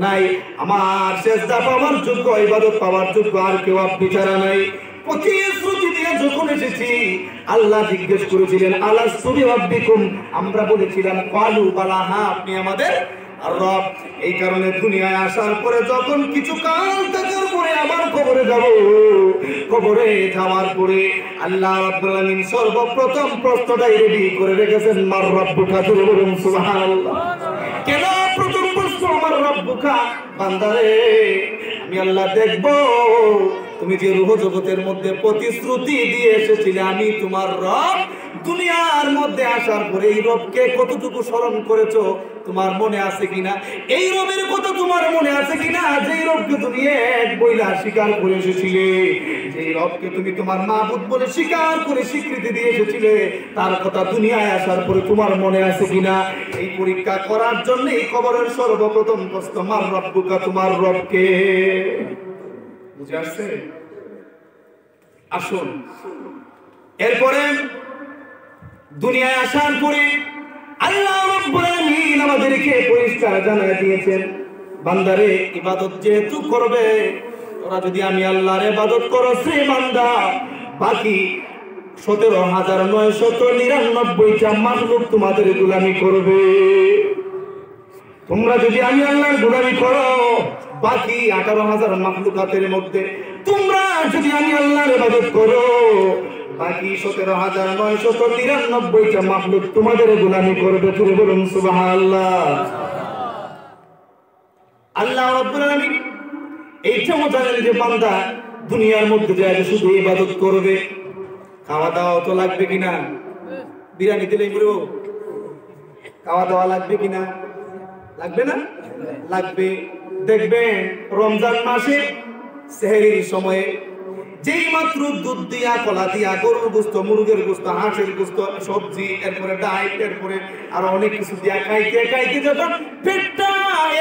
নাই, আমার সেজদা পাওয়ার যোগ্য, ইবাদত পাওয়ার যোগ্য আর কেউ আপনি ছাড়া নাই। প্রতিশ্রুতি দিয়ে যখন এসেছি, আল্লাহ জিজ্ঞেস করেছিলেন আলাস্তু বিরাব্বিকুম, আমরা বলেছিলাম ক্বালু বালা, হ্যাঁ আপনি আমাদের রব। এই কারণে দুনিয়ায় আসার পরে যখন কিছু কাল থাকার পরে আবার কবরে যাব, কবরে যাওয়ার পরে আল্লাহ রাব্বুল আলামিন সর্বপ্রথম প্রশ্নটাই রেডি করে রেখেছেন, মার রাব্বুকা। জোরে বলুন সুবহানাল্লাহ। কেন প্রথম প্রশ্ন আমার রাব্বুকা? বান্দারে আমি আল্লাহ দেখব তুমি যে রূহ জগতের মধ্যে প্রতিশ্রুতি দিয়ে এসেছিলে আমি তোমার রব, দুনিয়ার মধ্যে আসার পরে এই রবকে কতটুকু স্মরণ করেছো তোমার মনে আছে কিনা? এই রবের কথা তোমার মনে আছে কিনা? যেই রবকে তুমি এক বইলা স্বীকার করে এসেছিলে, যেই রবকে তুমি তোমার মাবুদ বলে স্বীকার করে স্বীকৃতি দিয়ে এসেছিলে, তার কথা দুনিয়ায় আসার পরে তোমার মনে আছে কিনা? এই পরীক্ষা করার জন্য এই কবরের সর্বপ্রথম প্রশ্ন, মার রব্বুকা, তোমার রবকে। বুঝে আসছে? আসুন, এরপরে দুনিয়ায় আসার পরে আল্লাহ রাব্বুল আলামিন আমাদেরকে পরিষ্কার জানায় দিয়েছেন, বান্দারে ইবাদত যেহেতু করবে, তোরা যদি আমি আল্লাহর ইবাদত করো, সে বান্দা বাকি 17,999টা মাখলুক তোমাদের গোলামি করবে। তোমরা যদি আমি আল্লাহর গোলামি করো, বাকি 18,000 মাখলুকাতের মধ্যে তোমরা যদি আমি আল্লাহর ইবাদত করো, বাকি 17,999টা মাখলুক তোমাদের গোলামি করবে। তুমি বলুন সুবহানাল্লাহ। আল্লাহ রাব্বুল আলামিন এইটাও জানেন যে বান্দা দুনিয়ার মধ্যে যায় শুধু ইবাদত করবে, খাওয়া দাওয়া তো লাগবে কিনা? বিরিয়ানি দিলেই বলবো খাওয়া দাওয়া লাগবে কিনা? লাগবে না? লাগবে। দেখবেন রমজান মাসে সেহরির সময়ে যেই মাত্র দুধ দিয়া, কলা দিয়া, গরুর গোস্ত, মুরগের গোস্ত, হাঁসের গোস্ত, সবজি, এরপরে ডাইট, এরপরে আরো অনেক কিছু দিয়া খাইতে খাইতে যখন পেটটা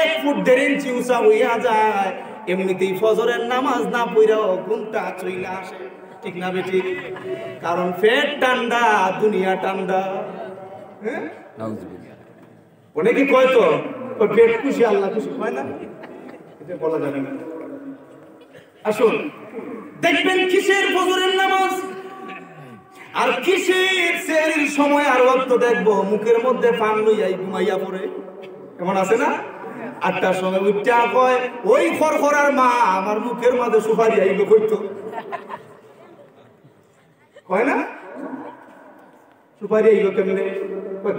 1 ফুট 1.5 ইঞ্চি উঁচা হইয়া যায়, এমনিতেই ফজরের নামাজ না পড়াও ঘুমটা চইলা আসে। ঠিক না বেঠিক? কারণ পেট ঠান্ডা, দুনিয়া ঠান্ডা। অনেকে কয় তো পেট খুশি আল্লাহ খুশি, হয় না? এটা বলা যাবে না। আসুন দেখবেন কিসের ফজরের নামাজ আর কিসের সেহরির সময় আর ওয়াক্ত দেখবো মুখের মধ্যে পান লইয়াই ঘুমাইয়া পড়ে। এমন আছে না? 8টার সময় উঠা কয় ওই খরখরার মা আমার মুখের মধ্যে সুপারি আইব কইতো, কয় না? সুপারি আইব কেমনে?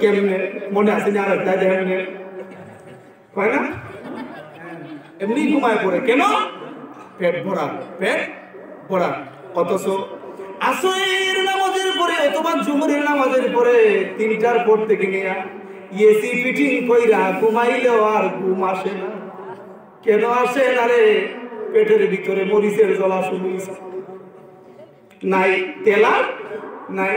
কেমনে মনে আছে না? আর কেমনে কয় না? এমনি ঘুমায় পড়ে। কেন? পেট ভরা, পেট ভরা। অথচ আসরের নামাজের পরে অথবা জোহরের নামাজের পরে 3টার পর থেকে নিয়ে এসি ফিটিং কইরা ঘুমাইলেও আর ঘুম আসে না। কেন আসে না রে? পেটের ভিতরে মরিচের জ্বলা শুরু হইছে। নাই তেলা নাই,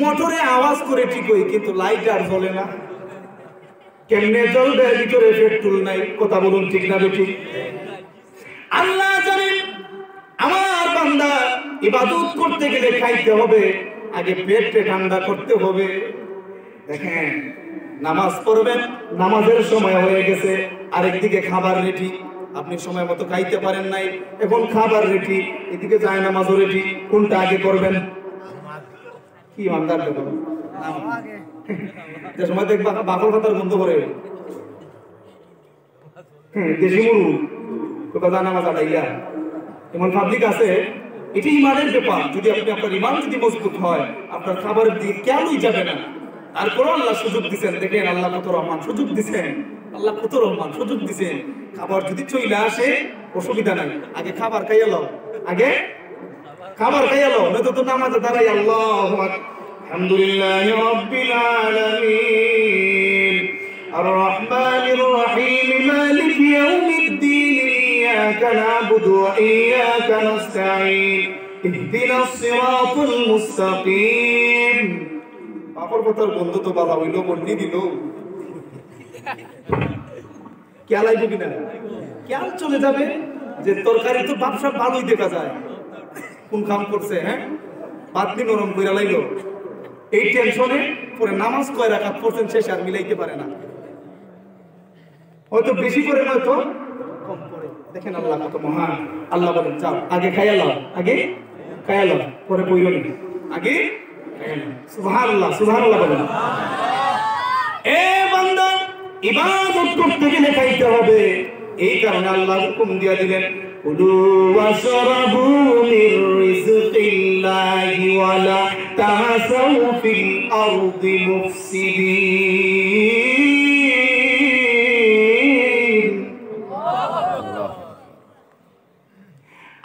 মোটরে আওয়াজ করে ঠিকই কিন্তু লাইট আর জ্বলে না। কেমনে জ্বলবে? ভিতরে পেট্রোল নাই। কথা বলুন ঠিক না ঠিক? আল্লাহ জানেন আমার বান্দা ইবাদত করতে গেলে খাইতে হবে, আগে পেটে ঠান্ডা করতে হবে। দেখেন নামাজ পড়বেন, নামাজের সময় হয়ে গেছে, আরেকদিকে খাবার রেডি, আপনি সময় মতো খাইতে পারেন নাই, এখন খাবার রেডি, এদিকে যায় নামাজও রেডি, কোনটা আগে করবেন? কি ইমানদার দেখো যে সময় দেখবা বাকল খাতার বন্ধ করে দেশি মরু কোথা নামাজ আদাইয়া, এমন পাবলিক আছে। এটি ইমানের ব্যাপার। যদি আপনি আপনার ইমান যদি মজবুত হয় আপনার খাবারের দিকে কেনই যাবে না। তারপর আল্লাহ সুযোগ দিচ্ছেন, দেখেন আল্লাহ কত রহমান, সুযোগ দিচ্ছেন, আল্লাহ কত রহমান, সুযোগ দিচ্ছেন। খাবার যদি চলে আসে অসুবিধা নাই, আগে খাবার খাইয়া লও, আগে খাবার খাইয়া লও, নয়তো তো নামাজে দাঁড়াই আল্লাহু আকবার আলহামদুলিল্লাহি রাব্বিল আলামিন আর রহমানির রহিম মালিকি ইয়াউমিদ্দিন ইয়্যাকা না'বুদু ওয়া ইয়্যাকা নাস্তাঈন ইহদিনাস সিরাতাল মুস্তাকিম। বাপর কথার বন্ধু তো বালা হইল, বন্ডি দিল, খেয়াল আইব কিনা? খেয়াল চলে যাবে যে তরকারি তো বাপসা ভালোই দেখা যায়, কোন কাম করছে। হ্যাঁ বাতলি নরম কইরা লাইল, এই টেনশনে পরে নামাজ কয় রাকাত পড়ছেন শেষে আর মিলাইতে পারে না, হয়তো বেশি করে নয়তো কম করে। দেখেন আল্লাহ কত মহান। আল্লাহ বলেন যাও আগে খাইয়া লাও, আগে খাইয়া লাও, পরে বইল নি, আগে সুবহানাল্লাহ, সুবহানাল্লাহ বলেন। এ বান্দা ইবাদত করতে গেলে খাইতে হবে, এই কারণে আল্লাহ হুকুম দিয়া দিলেন কুলু ওয়াশরাবু মির রিজকিল্লাহি ওয়া লা তাসাউ ফিল আরদি মুফসিদিন।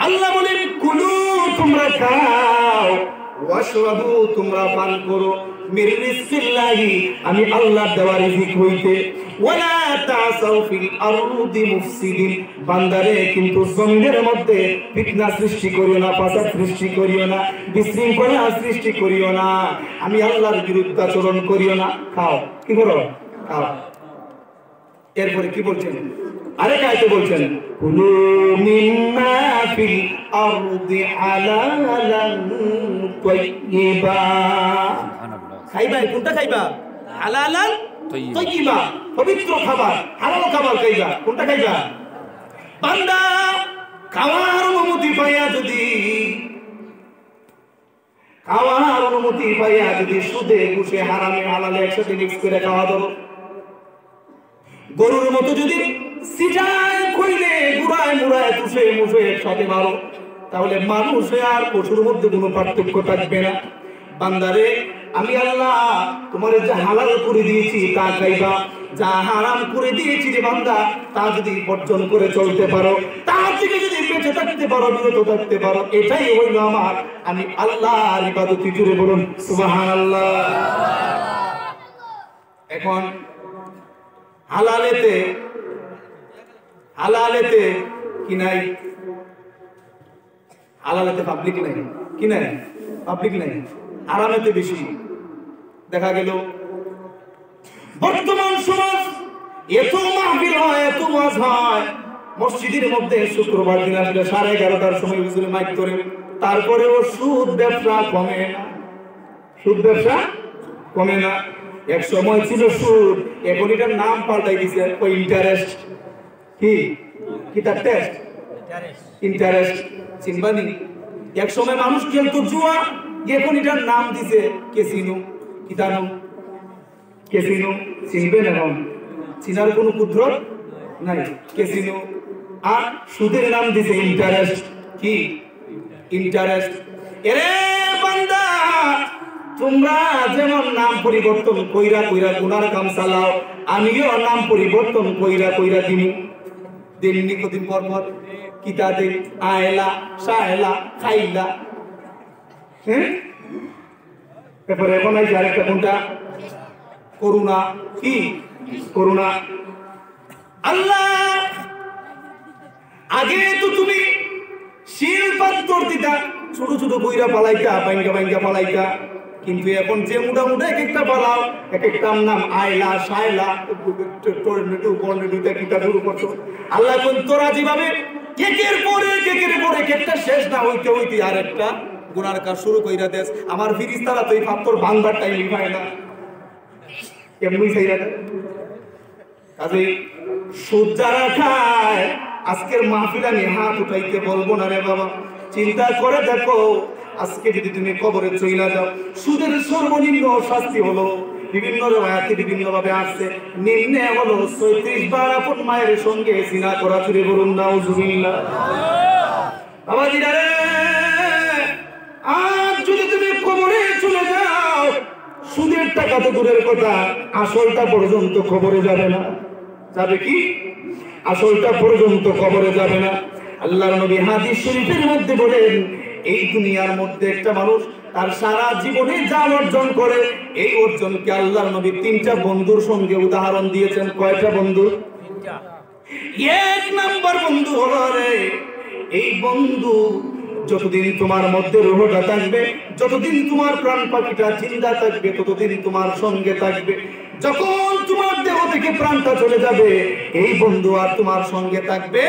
আল্লাহ বলেন কুলু তোমরা খাও, ওয়াশরাবু তোমরা পান করো, মির রিজকিল্লাহি আমি আল্লাহ দেওয়া রিজিক হইতে, ওয়ালা তাসাউ ফিল আরদি মুফসিদিন বান্দারে কিন্তু জমিনের মধ্যে ফিতনা সৃষ্টি করিও না, ফাসাদ সৃষ্টি করিও না, বিশৃঙ্খলা সৃষ্টি করিও না, আমি আল্লাহর বিরুদ্ধাচরণ করিও না। খাও, কি করো? খাও। এরপরে কি বলছেন? আরেক আয়াতে বলছেন কুলু মিম্মা ফিল আরদি হালালান তাইয়্যিবা। খাইবা কোনটা? খাইবা হালালান তাইয়্যিবা, পবিত্র খাবার, হালাল খাবার খাইবা। কোনটা খাইবা? বান্দা খাওয়ার অনুমতি পাইয়া যদি সুদে ঘুষে হারামে হালালে একসাথে মিক্স করে খাওয়া দাও, গরুর মতো যদি সিটায় কইলে গুড়ায় মুড়ায় তুষে মুষে একসাথে মারো, তাহলে মানুষে আর পশুর মধ্যে কোনো পার্থক্য থাকবে না। বান্দারে আমি আল্লাহ তোমারে যা হালাল করে দিয়েছি তা খাইবা, যা হারাম করে দিয়েছি যে বান্দা তা যদি বর্জন করে চলতে পারো, তার থেকে যদি বেঁচে থাকতে পারো, বিরত থাকতে পারো, এটাই হইল আমার আমি আল্লাহর ইবাদতি। জুড়ে বলুন সুবহানাল্লাহ। এখন হালালেতে কি নাই? হালালেতে পাবলিক নাই, কি নাই? পাবলিক নাই। হারামেতে বেশি। দেখা গেল বর্তমান সমাজ এত মাহফিল হয়, এত ওয়াজ হয়, মসজিদের মধ্যে শুক্রবার দিন আসলে 11:30টার সময় হুজুরে মাইক করে, তারপরেও সুদ ব্যবসা কমে না, সুদ ব্যবসা কমে না। এক সময় ছিল সুদ, এখন এটার নাম পাল্টাই দিছে ইন্টারেস্ট। কি কি তার টেস্ট ইন্টারেস্ট চিনবানি। এক সময় মানুষ খেলতো জুয়া, এখন এটার নাম দিছে ক্যাসিনো। কি তার নাম? ক্যাসিনো। চিনবেন? এখন চিনার কোনো কুদরত নাই। ক্যাসিনো। আর সুদের নাম দিছে ইন্টারেস্ট। কি ইন্টারেস্ট? এরে বান্দা, তোমরা যেমন নাম পরিবর্তন কইরা কইরা গুনার কাম চালাও, আমিও নাম পরিবর্তন কইরা কইরা দিমু। দিন কদিন পর পর কিতা দিন আয়লা সায়লা খাইলা। হ্যাঁ, এরপরে এখন এই আরেকটা কোনটা? করুণা। কি করুণা? আল্লাহ, আগে তো তুমি শিল পাত্তর দিতা, ছোট ছোট কইরা পালাইতা, বাইঙ্গা বাইঙ্গা পালাইতা, কিন্তু এখন যে মোটামুটি এক একটা পালাও, এক একটার নাম আয়লা সায়লা টর্নেডো বর্নেডোতে কিতা শুরু করছো। আল্লাহ কোন তোরা যেভাবে কেকের পরে কেকটা শেষ না হইতে হইতে আর একটা গুনার কাজ শুরু কইরা দেশ। আমার ফিরিস্তারা তো এই পাত্তর ভাঙবার টাইমই পায় না, এমনি চাইরা দেয়। কাজেই সুদ যারা খায়, আজকের মাহফিল আমি হাত উঠাইতে বলবো না রে বাবা। চিন্তা করে দেখো, আজকে যদি তুমি কবরে চইলা যাও, সুদের সর্বনিম্ন শাস্তি হলো, বিভিন্ন রায়াতে বিভিন্ন ভাবে আসছে, নিম্নে হলো ৩৬ বার আপন মায়ের সঙ্গে জিনা করা। চুরি বলুন নাউজুবিল্লাহ। বাবাজিরা রে, আজ যদি তুমি কবরে চলে যাও, সুদের টাকা তো দূরের কথা, আসলটা পর্যন্ত কবরে যাবে না। যাবে কি? আসলটা পর্যন্ত কবরে যাবে না। আল্লাহর নবী হাদিস শরীফের মধ্যে বলেন, এই দুনিয়ার মধ্যে একটা মানুষ তার সারা জীবনে যা অর্জন করে, এই অর্জনকে আল্লাহর নবী ৩টা বন্ধুর সঙ্গে উদাহরণ দিয়েছেন। কয়টা বন্ধু? 3টা। এক নাম্বার বন্ধু হলো রে, এই বন্ধু যতদিন তোমার মধ্যে রূহটা থাকবে, যতদিন তোমার প্রাণ পাখিটা জিন্দা থাকবে, ততদিন তোমার সঙ্গে থাকবে। যখন তোমার দেহ থেকে প্রাণটা চলে যাবে, এই বন্ধু আর তোমার সঙ্গে থাকবে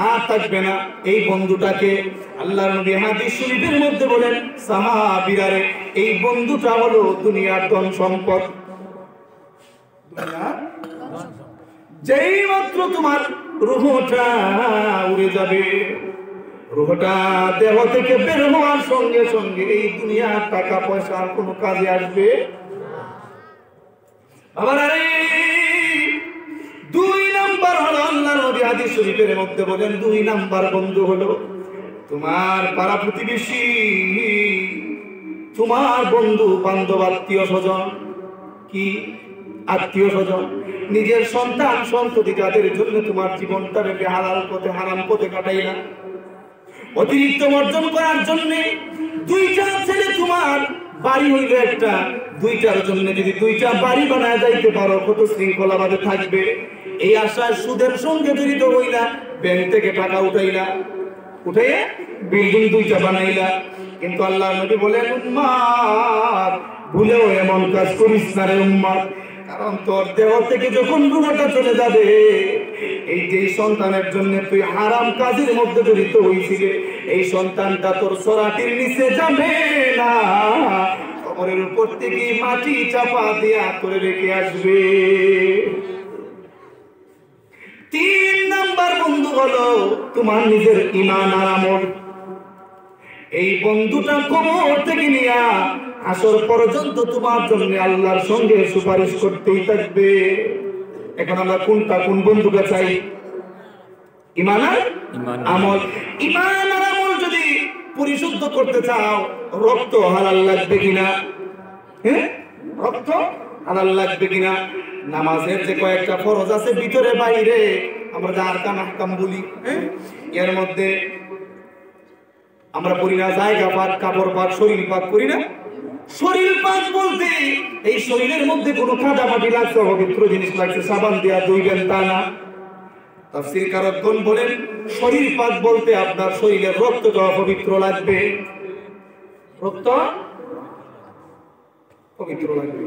আর থাকবে না। এই বন্ধুটাকে আল্লাহর নবী হাদিস শরীফের মধ্যে বলেন, সাহাবীরা রে, এই বন্ধুটা হলো দুনিয়ার ধন সম্পদ। যেই মাত্র তোমার রূহটা উড়ে যাবে, রূহটা দেহ থেকে বের হওয়ার সঙ্গে সঙ্গে এই দুনিয়ার টাকা পয়সা আর কোনো কাজে আসবে। বাবারা রে, 2 নাম্বার হলো, আল্লাহর নবী হাদিস শরীফের মধ্যে বলেন, 2 নাম্বার বন্ধু হলো তোমার পাড়া প্রতিবেশী, তোমার বন্ধু বান্ধব, আত্মীয় স্বজন। কি আত্মীয় স্বজন? নিজের সন্তান সন্ততি, যাদের জন্য তোমার জীবনটাকে হালাল পথে হারাম পথে কাটাইলা, অতিরিক্ত অর্জন করার জন্য 2টা ছেলে, তোমার বাড়ি হইল একটা, 2টার জন্য যদি 2টা বাড়ি বানায় যাইতে পারো, কত শৃঙ্খলা ভাবে থাকবে। এই আশায় সুদের সঙ্গে জড়িত হইলা, ব্যাংক থেকে টাকা উঠাইলা, উঠে বিল্ডিং 2টা বানাইলা। কিন্তু আল্লাহর নবী বলেন, উম্মত, ভুলেও এমন কাজ করিস না রে উম্মত, কারণ তোর দেহ থেকে যখন রূহটা চলে যাবে, এই যে সন্তানের জন্য তুই হারাম কাজের মধ্যে জড়িত হয়েছিলে, এই সন্তানটা তোর সরাটির নিচে যাবে না, কবরের উপর থেকে মাটি চাপা দিয়া করে রেখে আসবে। 3 নাম্বার বন্ধু হলো তোমার নিজের ঈমান আর আমল। এই বন্ধুটা কবর থেকে নিয়া আসর পর্যন্ত তোমার জন্য আল্লাহর সঙ্গে সুপারিশ করতেই থাকবে। এখন আমরা কোন বন্ধুটা চাই? ঈমান আর আমল। ঈমান আর আমল যদি পরিশুদ্ধ করতে চাও, রক্ত হালাল লাগবে কিনা? হ্যাঁ, রক্ত হালাল লাগবে কিনা? নামাজের যে কয়েকটা ফরজ আছে ভিতরে বাইরে, আমরা যা আরকান আহকাম বলি, এর মধ্যে আমরা পড়ি না জায়গা পাক, কাপড় পাক, শরীর পাক করি না? শরীর পাক বলতে এই শরীরের মধ্যে কোনো কাদা মাটি লাগছে, অপবিত্র জিনিস লাগছে, সাবান দেয়া ধুইবেন তা না। তাফসীরকারগণ বলেন, শরীর পাক বলতে আপনার শরীরের রক্তটা অপবিত্র লাগবে, রক্ত পবিত্র লাগবে।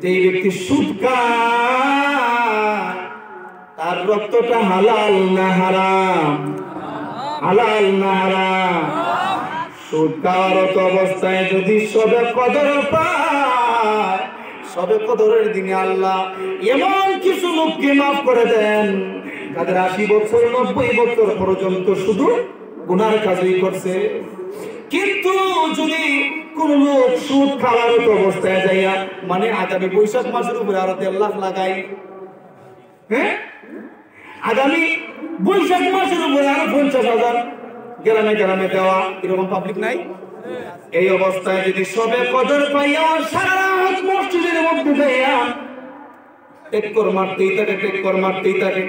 যেই ব্যক্তি সুদ খায়, তার রক্তটা হালাল না হারাম? হালাল না হারাম? সুদ খাওয়ারত অবস্থায় যদি সবে কদর পায়, সবে কদরের দিনে আল্লাহ এমন কিছু লোককে মাফ করে দেন যাদের 80 বছর 90 বছর পর্যন্ত শুধু গুনার কাজই করছে। কিন্তু যদি কোন লোক সুদ খাওয়ার অবস্থায় যাইয়া মানে আগামী বৈশাখ মাসের উপরে আরো 1.5 লাখ লাগাই, হ্যাঁ আগামী বৈশাখ মাসের উপরে আরো 50,000 গ্রামে গ্রামে দেওয়া, এরকম পাবলিক নাই? এই অবস্থায় যদি সবে কদর পাইয়া সারা রাত মসজিদের মধ্যে যাইয়া টেক্কর মারতেই থাকে,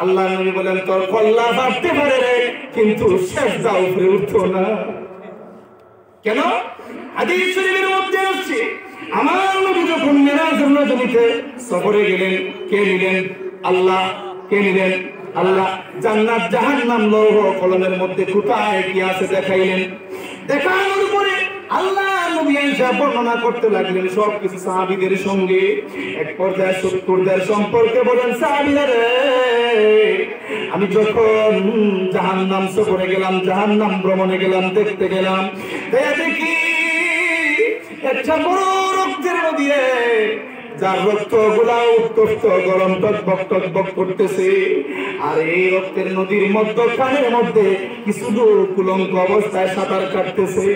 আল্লাহ নবী বলেন তোর কল্লা বাড়তে পারে রে, কিন্তু সেজদা উপরে উঠতো না। কেন? হাদিস শরীফের মধ্যে আছে আমার নবী যখন মেরাজের রাজনীতে সফরে গেলেন, কে নিলেন? আল্লাহ। কে নিলেন? আল্লাহ। জান্নাত জাহান্নাম লৌহ কলমের মধ্যে কোথায় কি আছে দেখাইলেন। দেখানোর পরে আল্লাহ নবী এসে বর্ণনা করতে লাগলেন সবকিছু সাহাবীদের সঙ্গে। এক পর্যায়ে সত্তরদের সম্পর্কে বলেন, সাহাবীরা রে, আমি যখন জাহান্নাম সফরে গেলাম, জাহান্নাম ভ্রমণে গেলাম, দেখতে গেলাম, দেখি একটা বড় রক্তের নদী, যার রক্ত গুলা উত্তপ্ত গরম টকবক করতেছে। আর এই রক্তের নদীর মধ্যখানের মধ্যে কিছু লোক উলঙ্গ অবস্থায় সাঁতার কাটতেছে,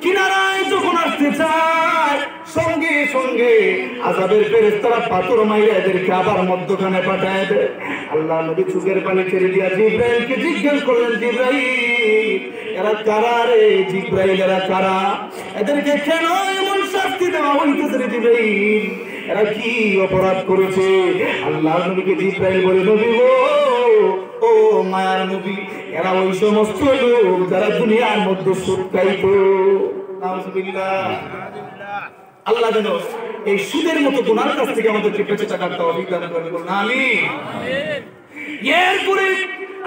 কিনারায় যখন আসতে চায় সঙ্গে সঙ্গে আযাবের ফেরেশতারা পাথর মাইরা এদেরকে আবার মধ্যখানে পাঠায় দেয়। আল্লাহ নবী চোখের পানি ছেড়ে দিয়া জিবরাইলকে জিজ্ঞেস করলেন, জিবরাইল এরা কারা রে? জিবরাইল এরা কারা? এদেরকে কেন এমন শাস্তি দেওয়া হইতেছে রে জিবরাইল? এরা কি অপরাধ করেছে? আল্লাহ নবীকে জিবরাইল বলে, নবী গো, ও মায়ার নবী, এরা ওই সমস্ত লোক যারা দুনিয়ার মধ্যে সুদ খাইতো। নাউযুবিল্লাহ। আল্লাহ যেন এই সুদের মতো গুনার কাছ থেকে আমাদেরকে বেঁচে থাকার তৌফিক দান করেন, বলুন আমিন। এরপরে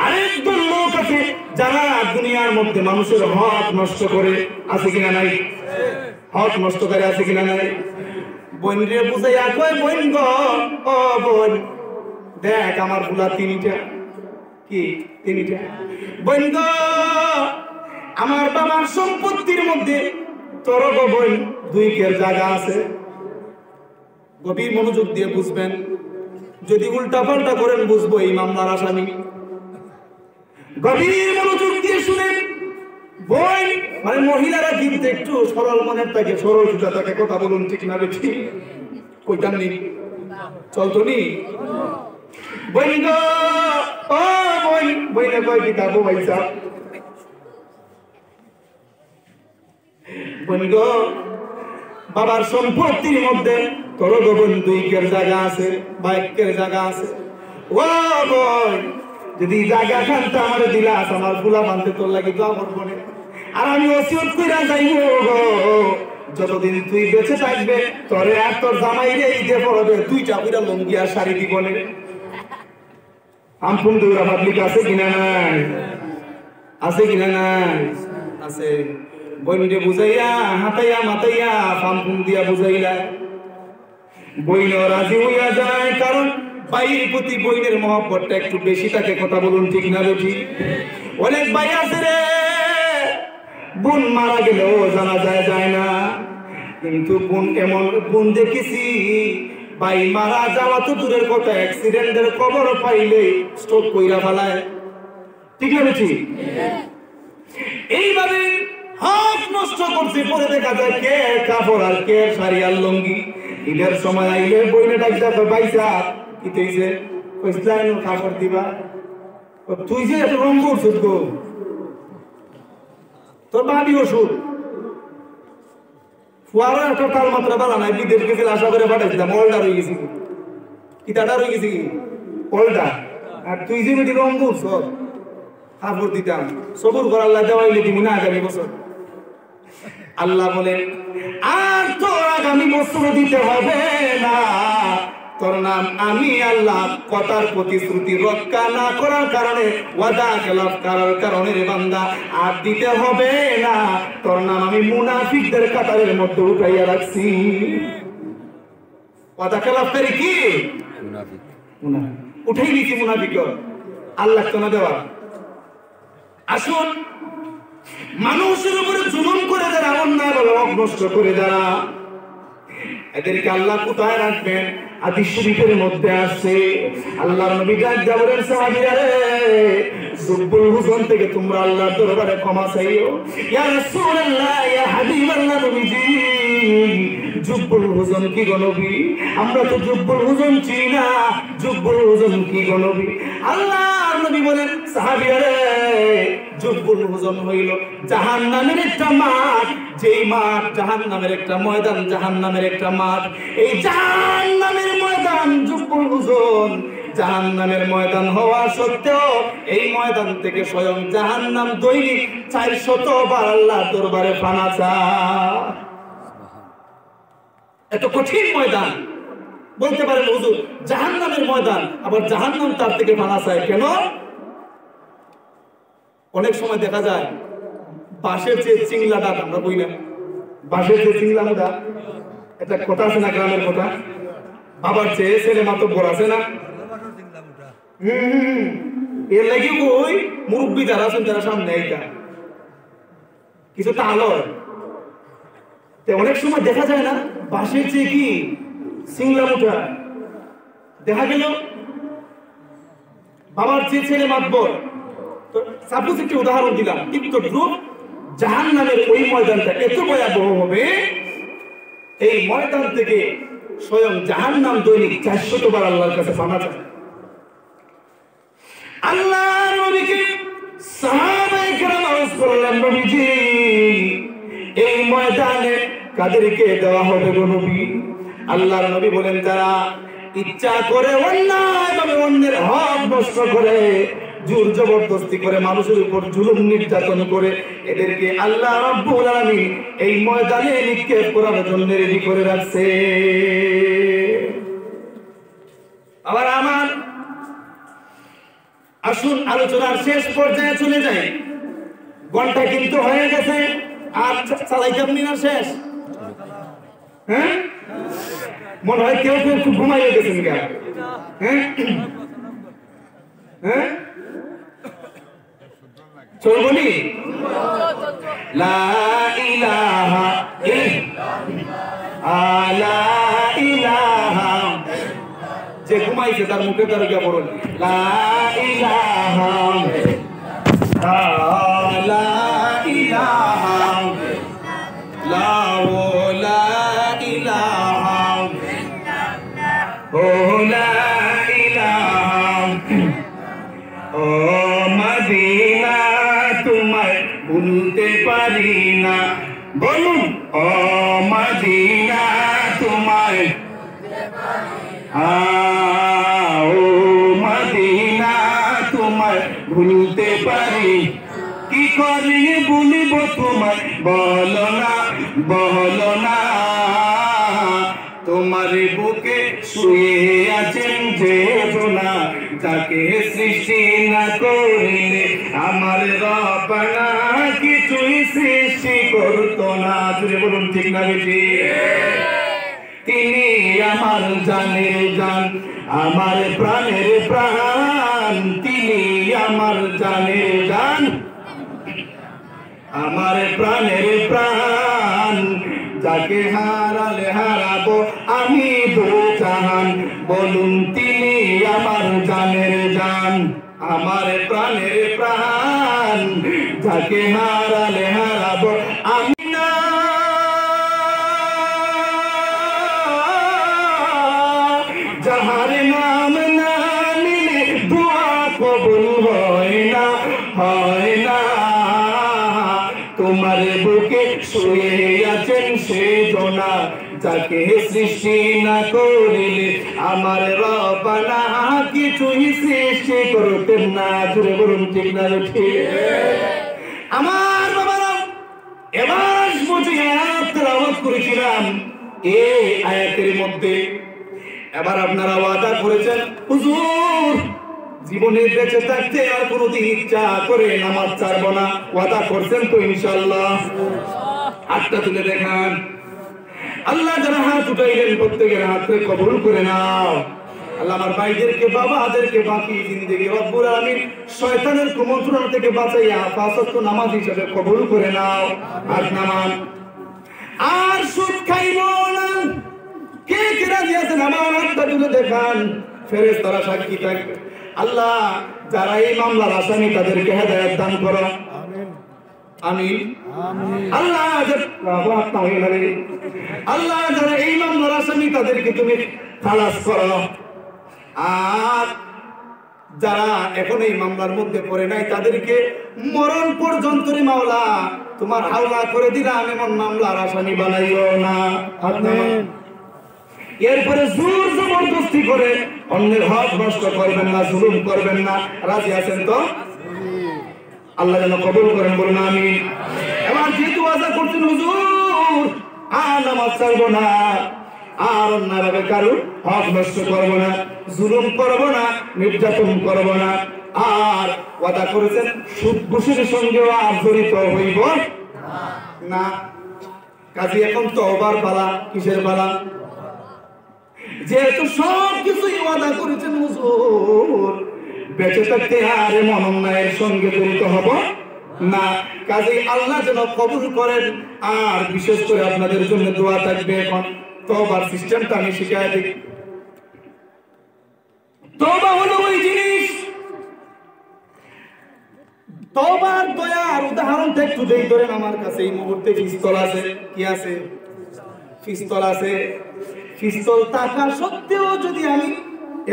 আরেকজন লোক আছে যারা দুনিয়ার মধ্যে মানুষের হক নষ্ট করে, আছে কিনা নাই? হক নষ্ট করে আছে কিনা নাই? বোন রে বুঝাইয়া কয়, বোন গো, ও বোন দেখ আমার ফুলা তিনটা, কি তিনটা? বোন গো, আমার বাবার সম্পত্তির মধ্যে তোর বোন 2 কের জায়গা আছে। গভীর মনোযোগ দিয়ে বুঝবেন, যদি উল্টা পাল্টা করেন বুঝবো এই মামলার আসামি। গভীর মনোযোগ দিয়ে শুনেন। বোন মানে মহিলারা কিন্তু একটু সরল মনের থাকে, সরল সুজা থাকে, কথা বলুন ঠিক না বেশি? কইতাম নি চলতো নি? বোন গো, ও বোন, বইনে কয় কি কাবু ভাইসা? বোন গো, বাবার সম্পত্তির মধ্যে তোর বোন 2 কের জায়গা আছে বা 1 কের জায়গা আছে। ও বোন, যদি জায়গা খানটা আমার দিলাস, আমার ফুলা বানতে তোর লাগি তো আমার বোনে, আর আমি ওসিয়ত কইরা যাইবো গো, যতদিন তুই বেঁচে থাকবে তোরে আর তোর জামাইরে ঈদে পড়বে 2টা কইরা লুঙ্গি আর শাড়ি দিবনে। আমপুন দুরা পাবলিক আছে কিনা নাই? আছে কিনা নাই? আছে। বইনরে বুঝাইয়া হাতাইয়া মাতাইয়া ফামফুম দিয়া বুঝাইলা, বইন রাজি হইয়া যায়, কারণ ভাইয়ের প্রতি বইনের মহব্বতটা একটু বেশি থাকে, কথা বলুন ঠিক না বেশি? অনেক ভাই আছে রে, বোন মারা গেলেও জানা যায় না, কিন্তু বোন এমন বোন দেখেছি ভাই মারা যাওয়া তো দূরের কথা, অ্যাক্সিডেন্টের খবর পাইলে স্ট্রোক কইরা ফেলায়, ঠিক না বেশি? এইভাবে হক নষ্ট করছে। পরে দেখা যায় কে কাপড় আর কে শাড়ি আর লুঙ্গি। ঈদের সময় আইলে বইনে ডাকতে বাইসা কি তৈছে, কইছলাম কাপড় দিবা, তুই যে এত রঙ করছিস গো, তোর বাড়ি ওষুধ ফুয়ারও একটা তাল মাত্রা বালা নাই, বিদেশ গেছিল আশা করে পাঠাইছিলাম, অল্টার হয়ে গেছি, কিতাটার হয়ে গেছি অল্টা, আর তুই যে বেটি রঙ করছ কাপড় দিতাম, সবুর করার আল্লাহ দেওয়াইলে তুমি না আগামী বছর। আল্লাহ বলেন আর তোর আগামী বছর দিতে হবে না, তোর নাম আমি আল্লাহ কথার প্রতিশ্রুতি রক্ষা না করার কারণে, ওয়াদা খেলাফ করার কারণে রে বান্দা আর দিতে হবে না, তোর নাম আমি মুনাফিকদের কাতারের মধ্যে উঠাইয়া রাখছি। ওয়াদা খেলাফকারী কি? মুনাফিক। উঠাই দিছি মুনাফিক, আল্লাহ তো না দেওয়া। আসুন মানুষের উপরে জুলুম করে যারা অন্যায়ভাবে হক নষ্ট করে যারা, এদেরকে আল্লাহ কোথায় রাখবেন? হাদিস শরীফের মধ্যে আছে আল্লাহর নবী ডাক দিয়ে বলেন, সাহাবীরা রে, জুব্বুল হুজন থেকে তোমরা আল্লাহর দরবারে ক্ষমা চাইও। ইয়া রাসূলুল্লাহ, ইয়া হাবিবাল্লাহ, নবীজি জুব্বুল হুজন কি গো নবী? আমরা তো জুব্বুল হুজন চিনি না, জুব্বুল হুজন কি গো নবী? আল্লাহর নবী বলেন, সাহাবীরা রে, জুব্বুল হুজন হইল জাহান্নামের একটা মাঠ, যেই মাঠ জাহান্নামের একটা ময়দান, জাহান্নামের একটা মাঠ। এই জাহান্নামের ময়দান জুব্বুল হুজন, জাহান্নামের ময়দান হওয়া সত্ত্বেও এই ময়দান থেকে স্বয়ং জাহান্নাম দৈনিক 400 বার আল্লাহর দরবারে পানা চায়। এত কঠিন ময়দান। বলতে পারেন হুজুর জাহান্নামের ময়দান, আবার জাহান্নাম তার থেকে পানা চায় কেন? অনেক সময় দেখা যায় বাঁশের যে চিংলাটা, আমরা বই না, বাঁশের যে চিংলাটা, একটা কথা আছে না, গ্রামের কথা, বাবার চেয়ে ছেলে মাতব্বর আছে না, এর লাগি ওই মুরব্বী যারা আছেন তারা সামনে এইটা কিছু তালয়। অনেক সময় দেখা যায় না বাঁশের চেয়ে কি সিংলা মুঠা, দেখা গেল বাবার চেয়ে ছেলে মাতব্বর। তো সাপোজ একটি উদাহরণ দিলাম, কিন্তু গ্রুপ জাহান্নামের ওই ময়দানটা এত ভয়াবহ হবে, এই ময়দান থেকে স্বয়ং জাহান্নাম দৈনিক 400 বার আল্লাহর কাছে পানা চায়। আল্লাহর নবীকে সাহাবায়ে কেরাম আওয়াজ করলেন, নবীজি এই ময়দানে কাদেরকে দেওয়া হবে গো নবী? আল্লাহর নবী বলেন, যারা ইচ্ছা করে অন্যায়ভাবে অন্যের হক নষ্ট করে, জোর জবরদস্তি করে, মানুষের উপর জুলুম নির্যাতন করে, এদেরকে আল্লাহ রাব্বুল আলামিন এই ময়দানে নিক্ষেপ করার জন্য রেডি করে রাখছে। আবার আমার আসুন আলোচনার শেষ পর্যায়ে চলে যাই। ঘন্টা কিন্তু হয়ে গেছে, আর চালাইতাম না, শেষ। হ্যাঁ, মনে হয় কেউ কেউ একটু ঘুমাইয়ে গেছেন কেন? হ্যাঁ হ্যাঁ, চলবনি? লা ইলাহা লা ইলাহা, যে ঘুমাইছে তার মুখে তার গিয়া বলুন, লা ইলাহা লা ইলাহা লা ইলাহা ও লা ইলাহা। ও মদিনা তোমায় ভুলতে পারি না, বলুন ও মদিনা তোমায়, ও মদিনা তোমায় ভুলতে পারি, কি করে ভুলিব তোমায়, বলো না বলো না। তোমার বুকে শুয়ে আছেন যে জোনা, যাকে সৃষ্টি না করিলে আমার রব্বানা কিছুই সৃষ্টি করতো না। জুড়ে বলুন ঠিক না বেশি? তিনি আমার জানের জান, আমার প্রাণের প্রাণ, তিনি আমার জানের জান, আমার প্রাণের প্রাণ, যাকে হারালে হারাবো আমি দুজাহান, বলুন তিনি আমার জানের জান, আমার প্রাণের প্রাণ, যাকে হারালে হারাবো আমি না। যাহার নাম না নিলে দোয়া কবুল হয় না, হয় না। তোমার বুকে শুয়ে আছেন সে জোনা, যাকে সৃষ্টি না করিলে আমার রব্বানা কিছুই সৃষ্টি করতেন না। জুড়ে বলুন ঠিক না ঠিক? আমার বাবারা, এবার বুঝি আয়াত তেলাওয়াত করেছিলাম এই আয়াতের মধ্যে। এবার আপনারা ওয়াদা করেছেন হুজুর জীবনে বেঁচে থাকতে আর কোনোদিন ইচ্ছা করে নামাজ ছাড়ব না, ওয়াদা করছেন তো ইনশাআল্লাহ? হাতটা তুলে দেখান। আল্লাহ যারা হাত উঠাইলেন প্রত্যেকের হাতে কবুল করে নাও। আল্লাহ আমার ভাইদেরকে বাবাদেরকে বাকি জিন্দেগি রব্বুল আলামিন শয়তানের কুমন্ত্রণা থেকে বাঁচাইয়া পাঁচ ওয়াক্ত নামাজ হিসেবে কবুল করে নাও। আর নামান আর সুদ খাইব না। কে কে রাজি আছেন আমার হাতটা তুলে দেখান, ফেরেশতারা সাক্ষী থাকবে। আল্লাহ যারা এই মামলার আসামি তাদেরকে হেদায়েত দান করো, আমিন আমিন। আল্লাহ আল্লাহ যারা এই মামলার আসামি তাদেরকে তুমি খালাস করো, আর যারা এখন এই মামলার মধ্যে পড়ে নাই তাদেরকে মরণ পর্যন্ত মাওলা তোমার হাওলা করে দিলাম এমন মামলার আসামি বানাইও না। আমিন। এরপরে জোর জবরদস্তি করে অন্যের হক নষ্ট করবেন না, জুলুম করবেন না। রাজি আছেন তো? আল্লাহ যেন কবুল করেন, বলুন আমিন। এবার যেহেতু ওয়াদা করছেন হুজুর আর নামাজ ছাড়বো না, আর অন্যভাবে কারো হক নষ্ট করবো না, জুলুম করবো না, নির্যাতন করবো না, আর ওয়াদা করেছেন সুদ ঘুষের সঙ্গেও আর জড়িত হইব না। কাজে এখন তওবার পালা। কিসের পালা? যেহেতু সব কিছুই ওয়াদা করেছেন হুজুর, বেঁচে থাকতে আর এমন অন্যায়ের সঙ্গে জড়িত হব না। কাজে আল্লাহ যেন কবুল করেন। আর বিশেষ করে আপনাদের জন্য দোয়া থাকবে। এখন তওবার সিস্টেমটা আমি শিখাই দিই। তওবা হলো ওই জিনিস, তওবার দয়ার উদাহরণটা একটু দেই। ধরেন আমার কাছে এই মুহূর্তে পিস্তল আছে। কি আছে? পিস্তল আছে। পিস্তল থাকা সত্ত্বেও যদি আমি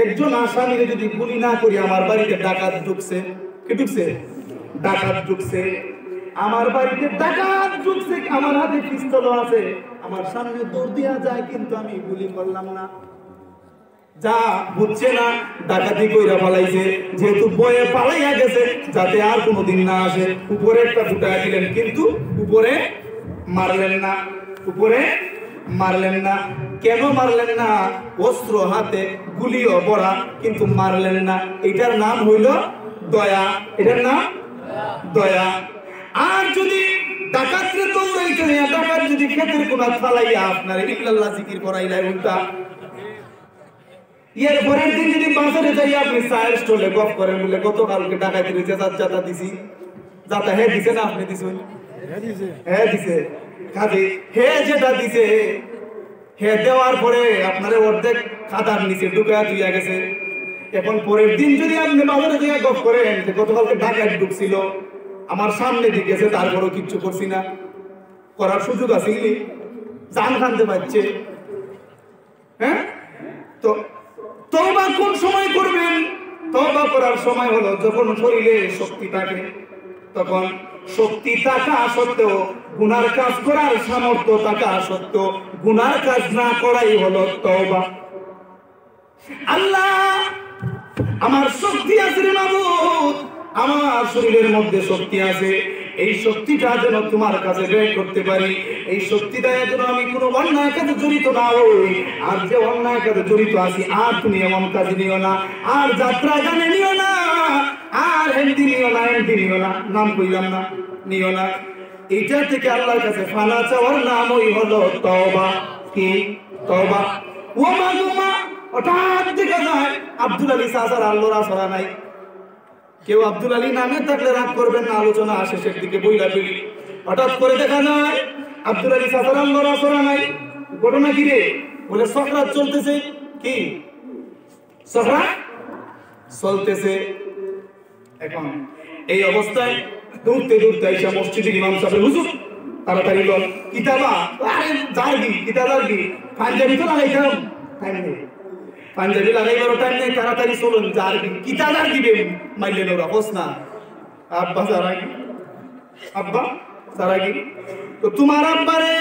একজন আসামিকে যদি গুলি না করি, আমার বাড়িতে ডাকাত ঢুকছে। কি ঢুকছে? ডাকাত ঢুকছে। আমার বাড়িতে ডাকাত ঢুকছে, আমার হাতে পিস্তল আছে, আমার সামনে দৌড় দিয়া যায়, কিন্তু আমি গুলি করলাম না। যা বুঝছে না ডাকাতি কইরা পালাইছে, যেহেতু বয়ে পালাইয়া গেছে যাতে আর কোনোদিন না আসে, উপরে একটা ফুটায় দিলেন, কিন্তু উপরে মারলেন না। উপরে মারলেন না। কেন মারলেন না? অস্ত্র হাতে, গুলিও ভরা, কিন্তু মারলেন না। এটার নাম হইল দয়া। এটার নাম দয়া। আর যদি ডাকাতরে দৌড়াইতে ডাকাত যদি ক্ষেতের কোনা ফালাইয়া আপনার ইল্লাল্লাহ জিকির করাইলাই উল্টা, এর পরের দিন যদি বাজারে যাই আপনি চায়ের স্টলে গপ করেন, বলে গতকালকে ডাকাতি রয়েছে, যাতা দিছি, যাতা হে দিছে না আপনি দিছেন? হ্যাঁ দিছে। কাজে হে যেটা দিছে, হে দেওয়ার পরে আপনার অর্ধেক খাতার নিচে ঢুকা দিয়া গেছে। এখন পরের দিন যদি আপনি বাজারে গিয়ে গপ করেন যে গতকালকে ডাকাত ঢুকছিল, আমার সামনে দিকে গেছে, তারপরেও কিচ্ছু করছি না, করার সুযোগ আছে? জান খানতে পারছে। হ্যাঁ, তো তওবা কোন সময় করবেন? তওবা করার সময় হলো যখন শরীরে শক্তি থাকে, তখন শক্তি থাকা সত্ত্বেও গুনার কাজ করার সামর্থ্য থাকা সত্ত্বেও গুনার কাজ না করাই হলো তওবা। আল্লাহ আমার শক্তি আছে রে মাবুদ, আমার শরীরের মধ্যে শক্তি আছে, এই শক্তিটা যেন তোমার কাছে ব্যয় করতে পারি, এই শক্তিটা যেন আমি কোনো অন্যায় কাজে জড়িত না হই। আর যে অন্যায় কাজে জড়িত আছি, আর তুমি এমন কাজ নিও না, আর যাত্রা গানে নিও না, আর হেন্দি নিও না, হেন্দি নিও না, নাম কইলাম না, নিও না। এইটা থেকে আল্লাহর কাছে ফানা চাওয়ার নামই হলো তওবা। কি? তওবা। ও মা গো মা, হঠাৎ দেখা যায় আব্দুল আলী চাচার আল্লাহর আসরা নাই। কেউ আব্দুল আলী নামে থাকলে রাগ করবেন না, আলোচনা শেষের দিকে বইলা ফেলি। হঠাৎ করে দেখা যায় আব্দুল আলী চাচার আল্লাহর আসরা নাই। ঘটনা কি রে? বলে সকরাত চলতেছে। কি সকরাত চলতেছে? এখন এই অবস্থায় দৌড়তে দৌড়তে আইসা মসজিদে ইমাম সাহেব, হুজুর তাড়াতাড়ি লন কিতাবা। আরে যাই কি কিতাবার কি, পাঞ্জাবি তো লাগাইতাম, টাইম নেই, পাঞ্জাবি লাগাইবার টাইম নেই, তাড়াতাড়ি চলুন। যার কি কিতাবার দিবে মাইলেন ওরা, হোস না আব্বা যারা কি, আব্বা যারা কি। তো তোমার আব্বারে